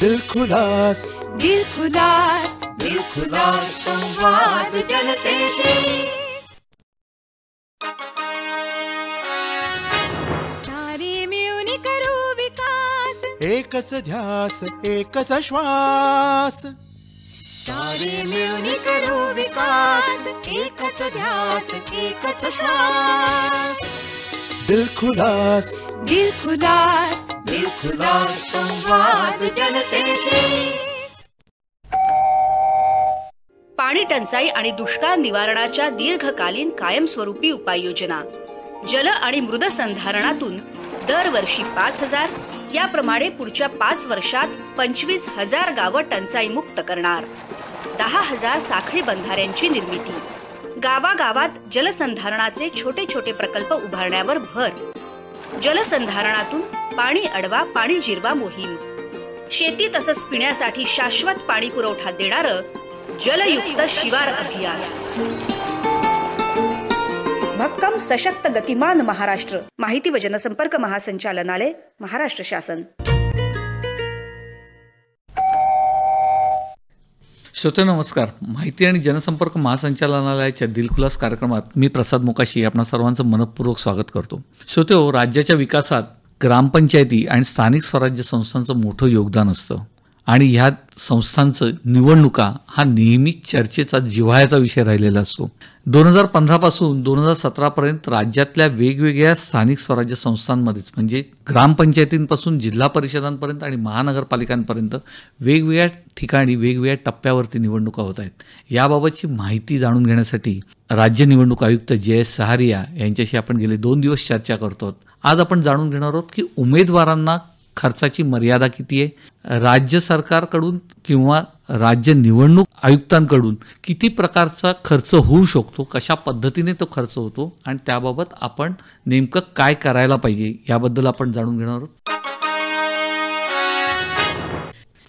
दिलखुलास दिलखुलास दिलखुलास संवाद जनतेशी. सारे मिळून करू विकास, एकच ध्यास एकच श्वास. सारे मिळून करू विकास, एकच ध्यास एकच श्वास. दिलखुलास दिलखुलास दिलखुलास संवाद जनतेशी. पाणी टंचाई आणि दुष्काळ निवारणाच्या दीर्घकालीन कायमस्वरूपी उपाययोजना. जल आणि मृद संधारणातून दरवर्षी 5,000 याप्रमाणे पुढच्या 5 वर्षात 25,000 गावं टंचाई मुक्त करणार. 10,000 साखळी बंधाऱ्यांची निर्मिती. गावागावात जलसंधारणाचे छोटे छोटे प्रकल्प उभारण्यावर भर. जलसंधारणातून पाणी अडवा, पाणी जिरवा मोहीम. शेती तसंच पिण्यासाठी शाश्वत पाणी पुरवठा देणारं जलयुक्त शिवार अभियान. भक्कम सशक्त गतिमान महाराष्ट्र. माहिती व जनसंपर्क महासंचालनालय, महाराष्ट्र शासन. श्रोते नमस्कार. माहिती आणि जनसंपर्क महासंचालनालयाच्या दिलखुलास कार्यक्रमात मी प्रसाद मोकाशी आपणा सर्वांचं मनपूर्वक स्वागत करतो. श्रोते हो, राज्याच्या विकासात ग्रामपंचायती आणि स्थानिक स्वराज्य संस्थांचं मोठं योगदान असतं आणि ह्या संस्थांचं निवडणुका हा नेहमी चर्चेचा जिव्हाळ्याचा विषय राहिलेला असतो. 2015 पासून 2017 पर्यंत राज्यातल्या वेगवेगळ्या स्थानिक स्वराज्य संस्थांमध्येच म्हणजे ग्रामपंचायतींपासून जिल्हा परिषदांपर्यंत आणि महानगरपालिकांपर्यंत वेगवेगळ्या ठिकाणी वेगवेगळ्या टप्प्यावरती निवडणुका होत आहेत. याबाबतची माहिती जाणून घेण्यासाठी राज्य निवडणूक आयुक्त JS सहारिया यांच्याशी आपण गेले 2 दिवस चर्चा करतो. आज आपण जाणून घेणार आहोत की उमेदवारांना खर्चाची मर्यादा किती आहे, राज्य सरकारकडून किंवा राज्य निवडणूक आयुक्तांकडून किती प्रकारचा खर्च होऊ शकतो, कशा पद्धतीने तो खर्च होतो आणि त्याबाबत आपण नेमकं काय करायला पाहिजे याबद्दल आपण जाणून घेणार आहोत.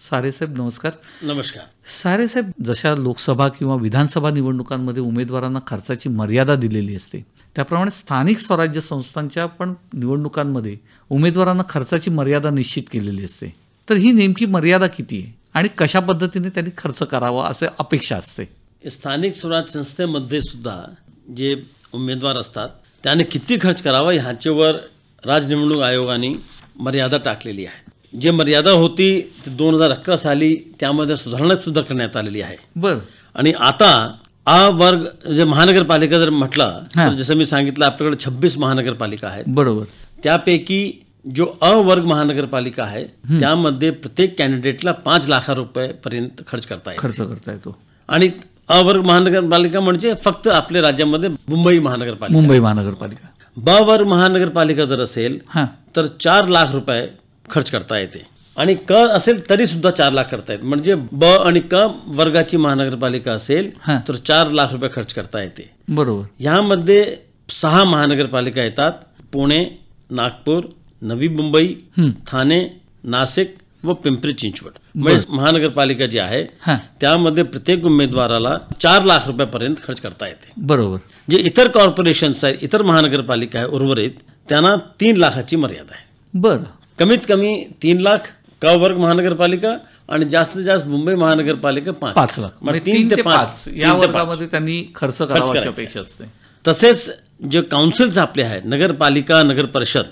सारेसाहेब नमस्कार. नमस्कार. सारेसाहेब, जशा लोकसभा किंवा विधानसभा निवडणुकांमध्ये उमेदवारांना खर्चाची मर्यादा दिलेली असते, त्याप्रमाणे स्थानिक स्वराज्य संस्थांच्या पण निवडणुकांमध्ये उमेदवारांना खर्चाची मर्यादा निश्चित केलेली असते. तर ही नेमकी मर्यादा किती आहे आणि कशा पद्धतीने त्यांनी खर्च करावा असे अपेक्षा असते? स्थानिक स्वराज्य संस्थेमध्ये सुद्धा जे उमेदवार असतात त्याने किती खर्च करावा ह्याच्यावर राज्य निवडणूक आयोगाने मर्यादा टाकलेली आहे. जे मर्यादा होती ती 2011 साली त्यामध्ये सुधारणा सुद्धा करण्यात आलेली आहे. बरं. आणि आता आ वर्ग जे महानगरपालिका जर म्हटलं तर जसं मी सांगितलं आपल्याकडे 26 महानगरपालिका आहेत. बरोबर. त्यापैकी जो अ वर्ग महानगरपालिका आहे त्यामध्ये प्रत्येक कॅन्डिडेटला 5 लाख रुपयेपर्यंत खर्च करता येतो. आणि अ वर्ग महानगरपालिका म्हणजे फक्त आपल्या राज्यामध्ये मुंबई महानगरपालिका. ब वर्ग महानगरपालिका जर असेल तर 4 लाख रुपये खर्च करता येते आणि क असेल तरी सुद्धा 4 लाख करता येते. म्हणजे ब आणि क वर्गाची महानगरपालिका असेल तर 4 लाख रुपये खर्च करता येते. बरोबर. यामध्ये 6 महानगरपालिका येतात: पुणे, नागपूर, नवी मुंबई, ठाणे, नाशिक व पिंपरी चिंचवड. म्हणजे महानगरपालिका जी आहे त्यामध्ये प्रत्येक उमेदवाराला 4 लाख रुपयापर्यंत खर्च करता येते. बरोबर. जे इतर कॉर्पोरेशन्स आहेत, इतर महानगरपालिका आहे उर्वरित, त्यांना 3 लाखाची मर्यादा आहे. बरं. कमीत कमी 3 लाख क वर्ग महानगरपालिका आणि जास्तीत जास्त मुंबई महानगरपालिका 5 लाख. म्हणजे 3 ते 5 या वर्गामध्ये त्यांनी खर्च करावा अशी अपेक्षा असते. तसेच जे काउन्सिल्स आपले आहेत, नगरपालिका, नगर परिषद,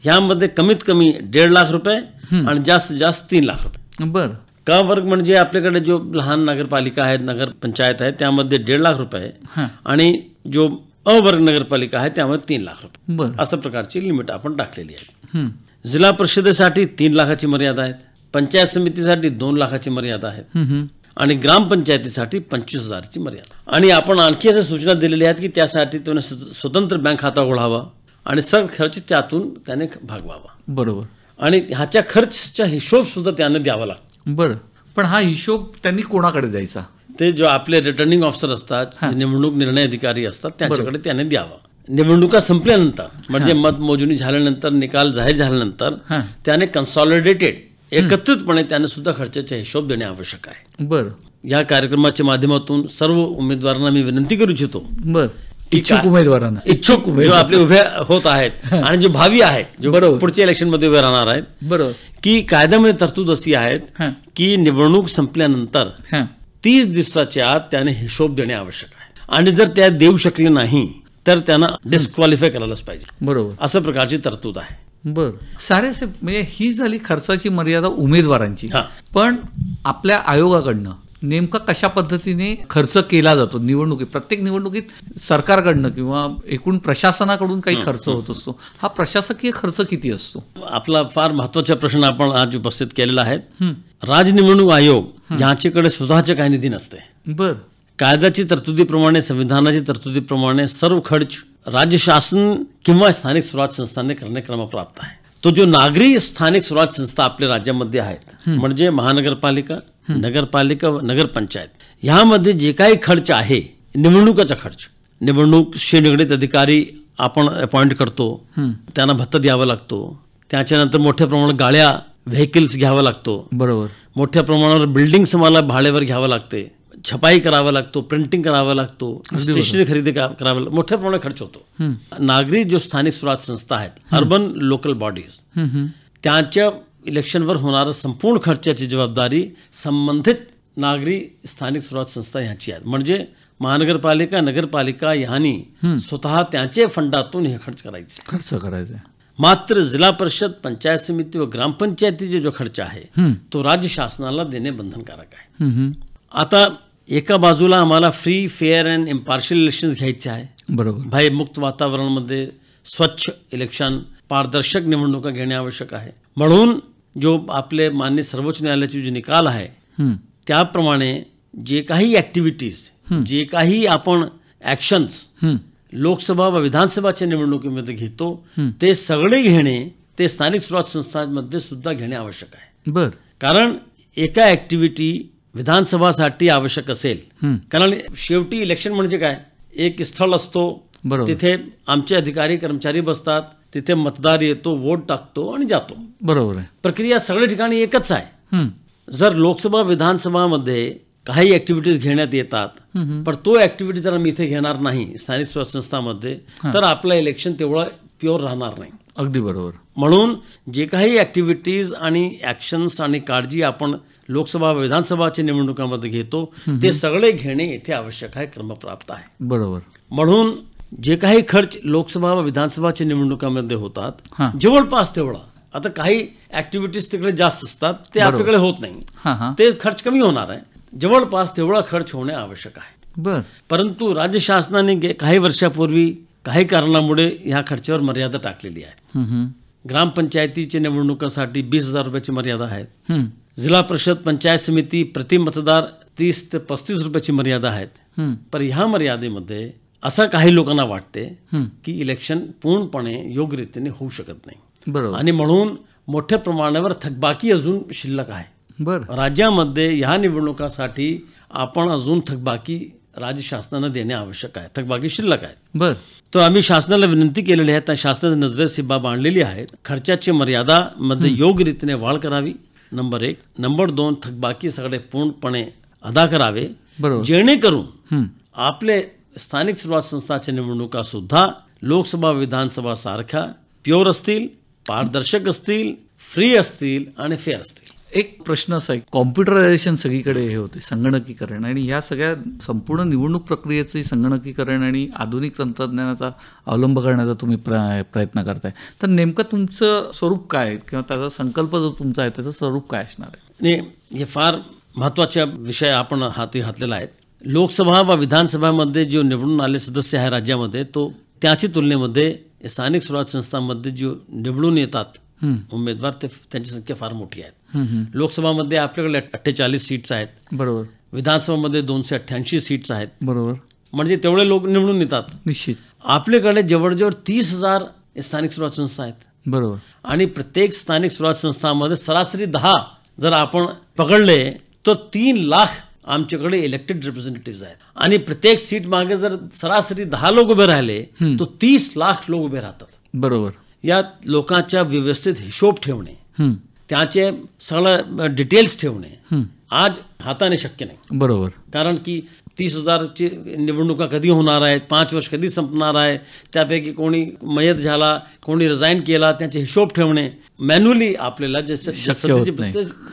ह्यामध्ये कमीत कमी 1.5 लाख रुपये आणि जास्तीत जास्त 3 लाख रुपये. बरं. क वर्ग म्हणजे आपल्याकडे जो लहान नगरपालिका आहेत, नगर पंचायत आहे, त्यामध्ये 1.5 लाख रुपये आणि जो अ वर्ग नगरपालिका आहे त्यामध्ये 3 लाख रुपये. अशा प्रकारची लिमिट आपण टाकलेली आहे. जिल्हा परिषदेसाठी 3 लाखाची मर्यादा आहे, पंचायत समितीसाठी 2 लाखाची मर्यादा आहे आणि ग्रामपंचायतीसाठी 25,000ची मर्यादा. आणि आपण आणखी अशा सूचना दिलेल्या आहेत की त्यासाठी त्याने स्वतंत्र बँक खाता उघडावा आणि सर्व खर्च त्यातून त्याने भागवावा. बरोबर. आणि ह्याच्या खर्चचा हिशोब सुद्धा त्याने द्यावा लागतो. बरं. पण हा हिशोब त्यांनी कोणाकडे द्यायचा? ते जो आपले रिटर्निंग ऑफिसर असतात, निवडणूक निर्णय अधिकारी असतात, त्यांच्याकडे त्याने द्यावा. निवडणुका संपल्यानंतर म्हणजे मतमोजणी झाल्यानंतर, निकाल जाहीर झाल्यानंतर त्याने कन्सॉलिडेटेड एकत्रितपणे त्याने सुद्धा खर्चाचा हिशोब देणे आवश्यक आहे. बरं. या कार्यक्रमाच्या माध्यमातून सर्व उमेदवारांना मी विनंती करू इच्छितो, इच्छुक उमेदवार जो आपले उभे होत आहेत आणि जो भावी आहेत, जो पुढच्या इलेक्शन मध्ये उभे राहणार आहेत, बरोबर, की कायद्यामध्ये तरतूद अशी आहेत की निवडणूक संपल्यानंतर 30 दिवसाच्या आत त्याने हिशोब देणे आवश्यक आहे आणि जर त्या देऊ शकले नाही तर त्यांना डिस्क्वालिफाय करायलाच पाहिजे. बरोबर. अशा प्रकारची तरतूद आहे. बरं. सारेसाहेब, म्हणजे ही झाली खर्चाची मर्यादा उमेदवारांची. पण आपल्या आयोगाकडनं नेमका कशा पद्धतीने खर्च केला जातो निवडणुकीत? प्रत्येक निवडणुकीत सरकारकडनं किंवा एकूण प्रशासनाकडून काही खर्च होत असतो. हा प्रशासकीय खर्च किती असतो? आपला फार महत्वाचा प्रश्न आपण आज उपस्थित केलेला आहे. राज्य निवडणूक आयोग यांच्याकडे स्वतःचे काही निधी नसते. बर. कायद्याची तरतुदीप्रमाणे, संविधानाची तरतुदीप्रमाणे सर्व खर्च राज्य शासन किंवा स्थानिक स्वराज्य संस्थांनी करणे क्रमप्राप्त आहे. तो जो नागरी स्थानिक स्वराज्य संस्था आपल्या राज्यामध्ये आहेत म्हणजे महानगरपालिका, नगरपालिका व नगरपंचायत, ह्यामध्ये जे काही खर्च आहे, निवडणुकाचा खर्च, निवडणूकशी निगडीत अधिकारी आपण अपॉइंट करतो, त्यांना भत्ता द्यावा लागतो, त्याच्यानंतर मोठ्या प्रमाणात गाड्या व्हेकल्स घ्यावा लागतो, बरोबर, मोठ्या प्रमाणावर बिल्डिंग्स मला भाड्यावर घ्यावं लागते, छपाई करावा लागतो, प्रिंटिंग करावा लागतो, स्टेशनरी खरेदी करावी, मोठ्या प्रमाणात खर्च होतो. नागरी जो स्थानिक स्वराज्य संस्था आहेत, अर्बन लोकल बॉडीज, त्यांच्या इलेक्शनवर होणारा संपूर्ण खर्चाची जबाबदारी संबंधित नागरी स्थानिक स्वराज्य संस्था ह्याची आहे. म्हणजे महानगरपालिका, नगरपालिका यांनी स्वतः त्यांचे फंडातून हे खर्च करायचे. मात्र जिल्हा परिषद, पंचायत समिती व ग्रामपंचायतीचे जो खर्च आहे तो राज्य शासनाला देणे बंधनकारक आहे. आता एका बाजूला आम्हाला free, fair and impartial election घ्यायचे आहे, बरोबर, भयमुक्त वातावरणामध्ये स्वच्छ इलेक्शन, पारदर्शक निवडणुका घेणे आवश्यक आहे. म्हणून जो आपले मान्य सर्वोच्च न्यायालयाचे जे निकाल आहे त्याप्रमाणे जे काही ऍक्टिव्हिटीज, जे काही आपण ऍक्शन्स लोकसभा व विधानसभाच्या निवडणुकीमध्ये घेतो ते सगळे घेणे ते स्थानिक स्वराज्य संस्थांमध्ये सुद्धा घेणे आवश्यक आहे. बर, कारण एका ऍक्टिव्हिटी विधानसभासाठी आवश्यक असेल, कारण शेवटी इलेक्शन म्हणजे काय, एक स्थळ असतो, तिथे आमचे अधिकारी कर्मचारी बसतात, तिथे मतदार येतो, वोट टाकतो आणि जातो, बरोबर आहे. प्रक्रिया सगळ्या ठिकाणी एकच आहे. जर लोकसभा विधानसभामध्ये काही ऍक्टिव्हिटीज घेण्यात येतात पण तो ऍक्टिव्हिटी जर आम्ही इथे घेणार नाही स्थानिक स्वराज्य संस्थांमध्ये तर आपलं इलेक्शन तेवढं प्युअर राहणार नाही. अगदी बरोबर. म्हणून जे काही ऍक्टिव्हिटीज आणि ऍक्शन्स आणि काळजी आपण लोकसभा विधानसभाच्या निवडणुकांमध्ये घेतो ते सगळे घेणे येथे आवश्यक आहे, क्रमप्राप्त आहे. बरोबर. म्हणून जे काही खर्च लोकसभा व विधानसभाच्या निवडणुकांमध्ये होतात जवळपास तेवढा, आता काही ऍक्टिव्हिटीज तिकडे जास्त असतात ते आपल्याकडे होत नाही, ते खर्च कमी होणार आहे, जवळपास तेवढा खर्च होणे आवश्यक आहे. परंतु राज्य शासनाने काही वर्षापूर्वी काही कारणामुळे ह्या खर्चावर मर्यादा टाकलेली आहे. ग्रामपंचायतीच्या निवडणुकासाठी 20,000 रुपयाची मर्यादा आहे. जिल्हा परिषद पंचायत समिती प्रति मतदार 30 ते 35 रुपयाची मर्यादा आहेत. पण ह्या मर्यादेमध्ये असं काही लोकांना वाटते की इलेक्शन पूर्णपणे योग्य रीतीने होऊ शकत नाही आणि म्हणून मोठ्या प्रमाणावर थकबाकी अजून शिल्लक आहे. राज्यामध्ये ह्या निवडणुकासाठी आपण अजून थकबाकी राज्य शासनानं देणे आवश्यक आहे, थकबाकी शिल्लक आहे. तर आम्ही शासनाला विनंती केलेली आहे, त्या शासनाच्या नजरेस ही बाब आणलेली आहे. खर्चाची मर्यादा मध्ये योग्य रीतीने वाढ करावी, नंबर 1. नंबर 2, थकबाकी सगळे पूर्णपणे अदा करावे, जेणेकरून आपले स्थानिक स्वराज्य संस्थाच्या निवडणुका सुद्धा लोकसभा विधानसभा सारख्या प्युअर असतील, पारदर्शक असतील, फ्री असतील आणि फेअर असतील. एक प्रश्न असा आहे, कॉम्प्युटरायझेशन सगळीकडे हे होते, संगणकीकरण, आणि या सगळ्या संपूर्ण निवडणूक प्रक्रियेचे संगणकीकरण आणि आधुनिक तंत्रज्ञानाचा अवलंब करण्याचा तुम्ही प्रयत्न करताय, तर नेमकं तुमचं स्वरूप काय आहे किंवा त्याचा संकल्प जो तुमचा आहे त्याचं स्वरूप काय असणार आहे? हे फार महत्त्वाचा विषय आपण हाती घातलेला आहे. लोकसभा व विधानसभामध्ये जो निवडून आले सदस्य आहे राज्यामध्ये, तो त्याची तुलनेमध्ये स्थानिक स्वराज्य संस्थांमध्ये जो निवडून येतात उमेदवार त्यांची संख्या फार मोठी आहे. लोकसभामध्ये आपल्याकडे 48 सीट्स आहेत, बरोबर, विधानसभामध्ये 288 सीट्स आहेत, बरोबर, म्हणजे तेवढे लोक निवडून येतात. निश्चित. आपल्याकडे जवळजवळ 30,000 स्थानिक स्वराज्य संस्था आहेत, बरोबर, आणि प्रत्येक स्थानिक स्वराज्य संस्थांमध्ये सरासरी 10 जर आपण पकडले तर 3 लाख आमच्याकडे इलेक्टेड रिप्रेझेंटेटिव्ह आहेत आणि प्रत्येक सीट मागे जर सरासरी 10 लोक उभे राहिले तर 30 लाख लोक उभे राहतात, बरोबर. या लोकांच्या व्यवस्थित हिशोब ठेवणे, त्याचे सगळं डिटेल्स ठेवणे आज हाताने शक्य नाही, बरोबर, कारण की 30,000ची निवडणुका कधी होणार आहेत, 5 वर्ष कधी संपणार आहे, त्यापैकी कोणी मयत झाला, कोणी रिझाईन केला, त्याचे हिशोब ठेवणे मॅन्युअली आपल्याला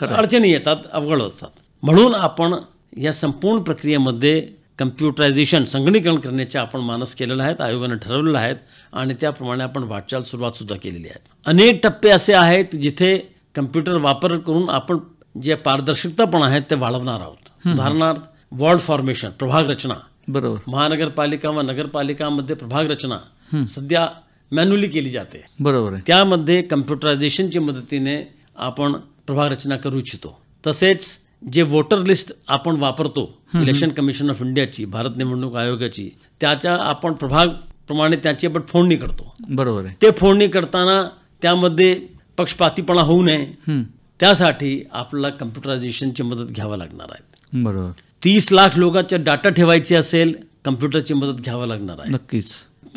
अडचणी येतात, अवघड असतात. म्हणून आपण या संपूर्ण प्रक्रियेमध्ये कम्प्युटरायझेशन, संगणकीकरण करण्याचे आपण मानस केलेलं आहे, आयोगाने ठरवलेलं आहे आणि त्याप्रमाणे आपण वाटचाल सुरुवात सुद्धा केलेली आहे. अनेक टप्पे असे आहेत जिथे कम्प्युटर वापर करून आपण जे पारदर्शकतापण आहेत ते वाढवणार आहोत. उदाहरणार्थ वॉर्ड फॉर्मेशन, प्रभाग रचना, बरोबर, महानगरपालिका व नगरपालिकांमध्ये प्रभाग रचना सध्या मॅन्युअली केली जाते, बरोबर, त्यामध्ये कम्प्युटरायझेशनच्या मदतीने आपण प्रभाग रचना करू इच्छितो. तसेच जे वोटर लिस्ट आपण वापरतो इलेक्शन कमिशन ऑफ इंडियाची, भारत निवडणूक आयोगाची, त्याच्या आपण प्रभाग प्रमाणे त्याची आपण फोडणी करतो, बरोबर आहे. ते फोडणी करताना त्यामध्ये पक्षपातीपणा होऊ नये त्यासाठी आपल्याला कम्प्युटरायझेशनची मदत घ्यावी लागणार आहे. बरोबर. 30 लाख लोकांचा डाटा ठेवायचे असेल कम्प्युटरची मदत घ्यावी लागणार आहे. नक्कीच.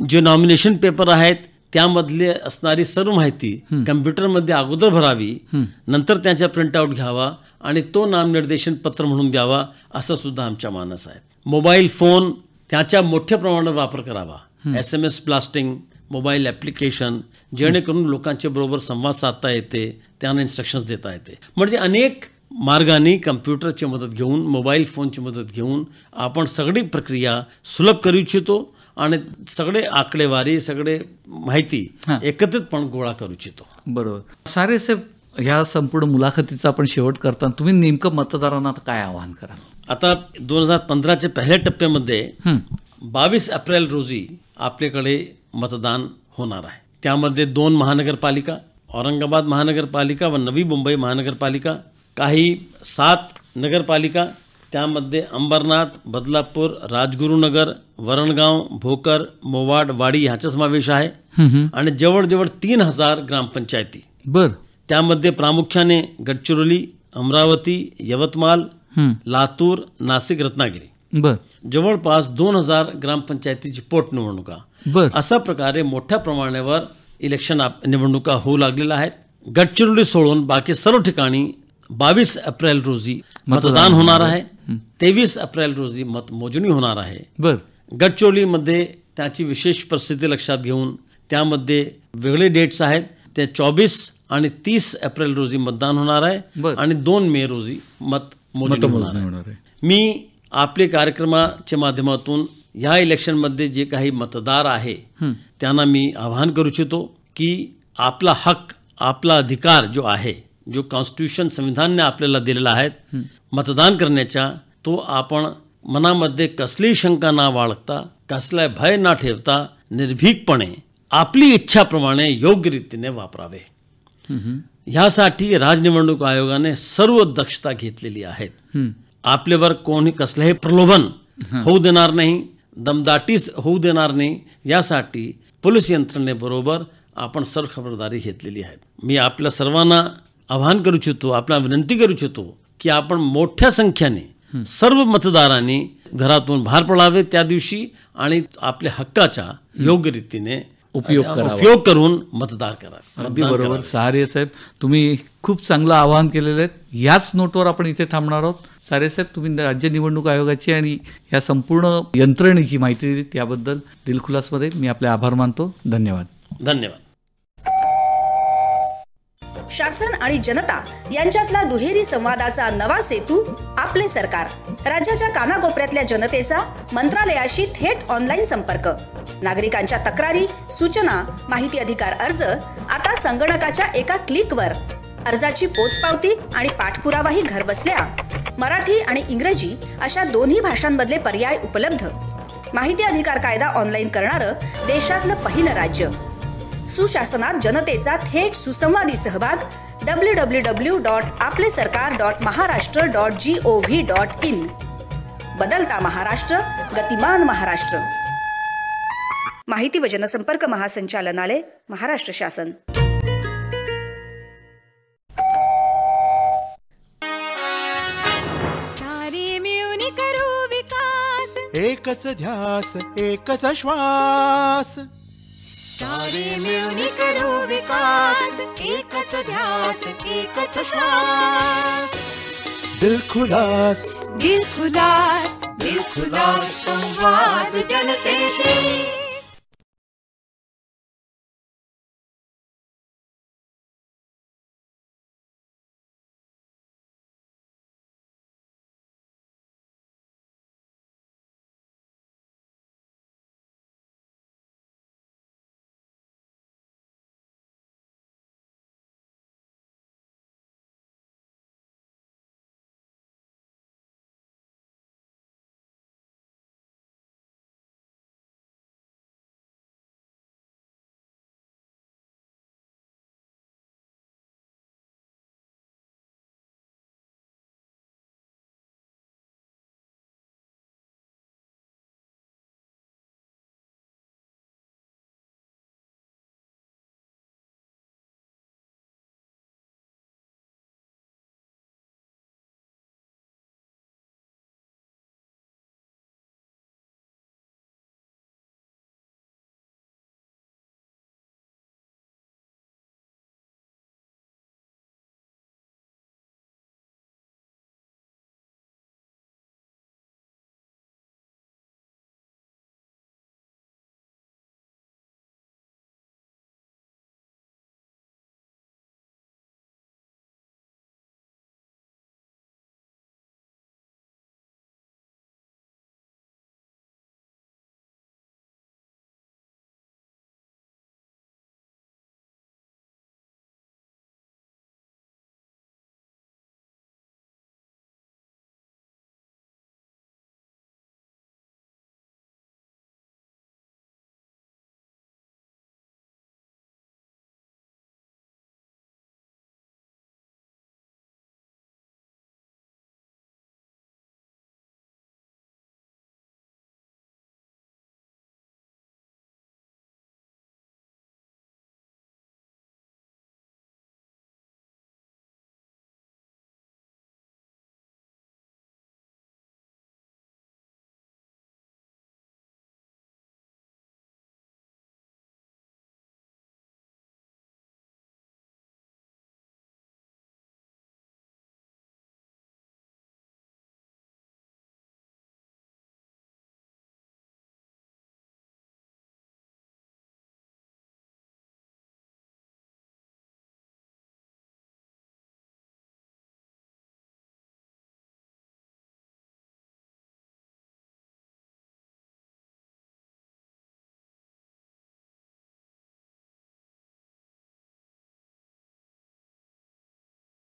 जे नॉमिनेशन पेपर आहेत त्यामधले असणारी सर्व माहिती कम्प्युटरमध्ये अगोदर भरावी, नंतर त्याचा प्रिंटआउट घ्यावा आणि तो नामनिर्देशन पत्र म्हणून द्यावा, असं सुद्धा आमच्या मानस आहे. मोबाईल फोन त्याच्या मोठ्या प्रमाणात वापर करावा. SMS ब्लास्टिंग, मोबाईल ॲप्लिकेशन, जेणेकरून लोकांच्या बरोबर संवाद साधता येते, त्यांना इन्स्ट्रक्शन्स देता येते. म्हणजे अनेक मार्गाने कम्प्युटरची मदत घेऊन, मोबाईल फोनची मदत घेऊन आपण सगळी प्रक्रिया सुलभ करू इच्छितो आणि सगळे आकडेवारी, सगळे माहिती एकत्रितपणे गोळा करू इच्छितो. बरोबर. सारे साहेब, ह्या संपूर्ण मुलाखतीचा आपण शेवट करताना तुम्ही नेमकं मतदारांना काय आवाहन करा? आता 2015च्या पहिल्या टप्प्यामध्ये 22 एप्रिल रोजी आपल्याकडे मतदान होणार आहे. त्यामध्ये 2 महानगरपालिका, औरंगाबाद महानगरपालिका व नवी मुंबई महानगरपालिका, काही 7 नगरपालिका, त्यामध्ये अंबरनाथ, बदलापूर, राजगुरुनगर, वरणगाव, भोकर, मोवाड, वाडी ह्याचा समावेश आहे. आणि जवळजवळ 3000 ग्रामपंचायती. त्यामध्ये प्रामुख्याने गडचिरोली, अमरावती, यवतमाळ, लातूर, नाशिक, रत्नागिरी, जवळपास 2000 ग्रामपंचायतीची पोटनिवडणुका, अशा प्रकारे मोठ्या प्रमाणावर इलेक्शन निवडणुका होऊ लागलेल्या आहेत. गडचिरोली सोडून बाकी सर्व ठिकाणी 22 एप्रिल रोजी मतदान होणार आहे. 23 एप्रिल रोजी मतमोजणी होणार आहे. गडचिरोलीमध्ये त्याची विशेष परिस्थिती लक्षात घेऊन त्यामध्ये वेगळे डेट्स आहेत. ते 24 आणि 30 एप्रिल रोजी मतदान होणार आहे आणि 2 मे रोजी मतमोजणी होणार आहे. मी आपले कार्यक्रमाच्या माध्यमातून या इलेक्शनमध्ये जे काही मतदार आहे त्यांना मी आवाहन करू इच्छितो की आपला हक, आपला अधिकार जो आहे, जो कॉन्स्टिट्यूशन संविधानाने आपल्याला दिलेला आहे मतदान करण्याचा, तो आपण मनामध्ये कसलीही शंका न बाळगता, कसला भय न ठेवता निर्भीकपणे आपली इच्छाप्रमाणे योग्य रीतीने वापरावे. ह्यासाठी राज्य निवडणूक आयोगाने सर्व दक्षता घेतलेली आहेत. आपल्यावर कोणी कसलेही प्रलोभन होऊ देणार नाही, दमदाटीच होऊ देणार नाही, यासाठी पोलीस यंत्रणेबरोबर आपण सर्व खबरदारी घेतलेली आहे. मी आपल्या सर्वांना आवाहन करू इच्छितो, आपल्याला विनंती करू इच्छितो की आपण मोठ्या संख्येने सर्व मतदारांनी घरातून बाहेर पडावे त्या दिवशी आणि आपल्या हक्काचा योग्य रीतीने उपयोग करून मतदान करा. अगदी बरोबर. सहारे साहेब, तुम्ही खूप चांगलं आवाहन केलेलं आहे. याच नोटवर आपण इथे थांबणार आहोत. सारे साहेब, तुम्ही राज्य निवडणूक आयोगाची आणि या संपूर्ण यंत्रणेची माहिती दिली त्याबद्दल दिलखुलासमध्ये मी आपले आभार मानतो. धन्यवाद. धन्यवाद. शासन आणि जनता यांच्यातला दुहेरी संवादाचा नवा सेतू आपले सरकार. राज्याच्या कानाकोपऱ्यातल्या जनतेचा मंत्रालयाशी थेट ऑनलाईन संपर्क. नागरिकांच्या तक्रारी, सूचना, माहिती अधिकार अर्ज आता संगणकाच्या एका क्लिकवर. अर्जाची पोचपावती आणि पाठपुरावाही घरबसल्या. मराठी आणि इंग्रजी अशा दोन्ही भाषांमधले पर्याय उपलब्ध. माहिती अधिकार कायदा ऑनलाईन करणारं देशातलं पहिलं राज्य. सुशासनात जनतेचा थेट सुसंवादी सहभाग. www.आपलेसरकार.महाराष्ट्र.gov.in. बदलता महाराष्ट्र, गतिमान महाराष्ट्र. माहिती व जनसंपर्क महासंचालनालय, महाराष्ट्र शासन. सारे मिळून करू विकास, एकच ध्यास एकच श्वास. सारे मिळून करू विकास, एकच ध्यास एकच श्वास. दिलखुलास दिलखुलास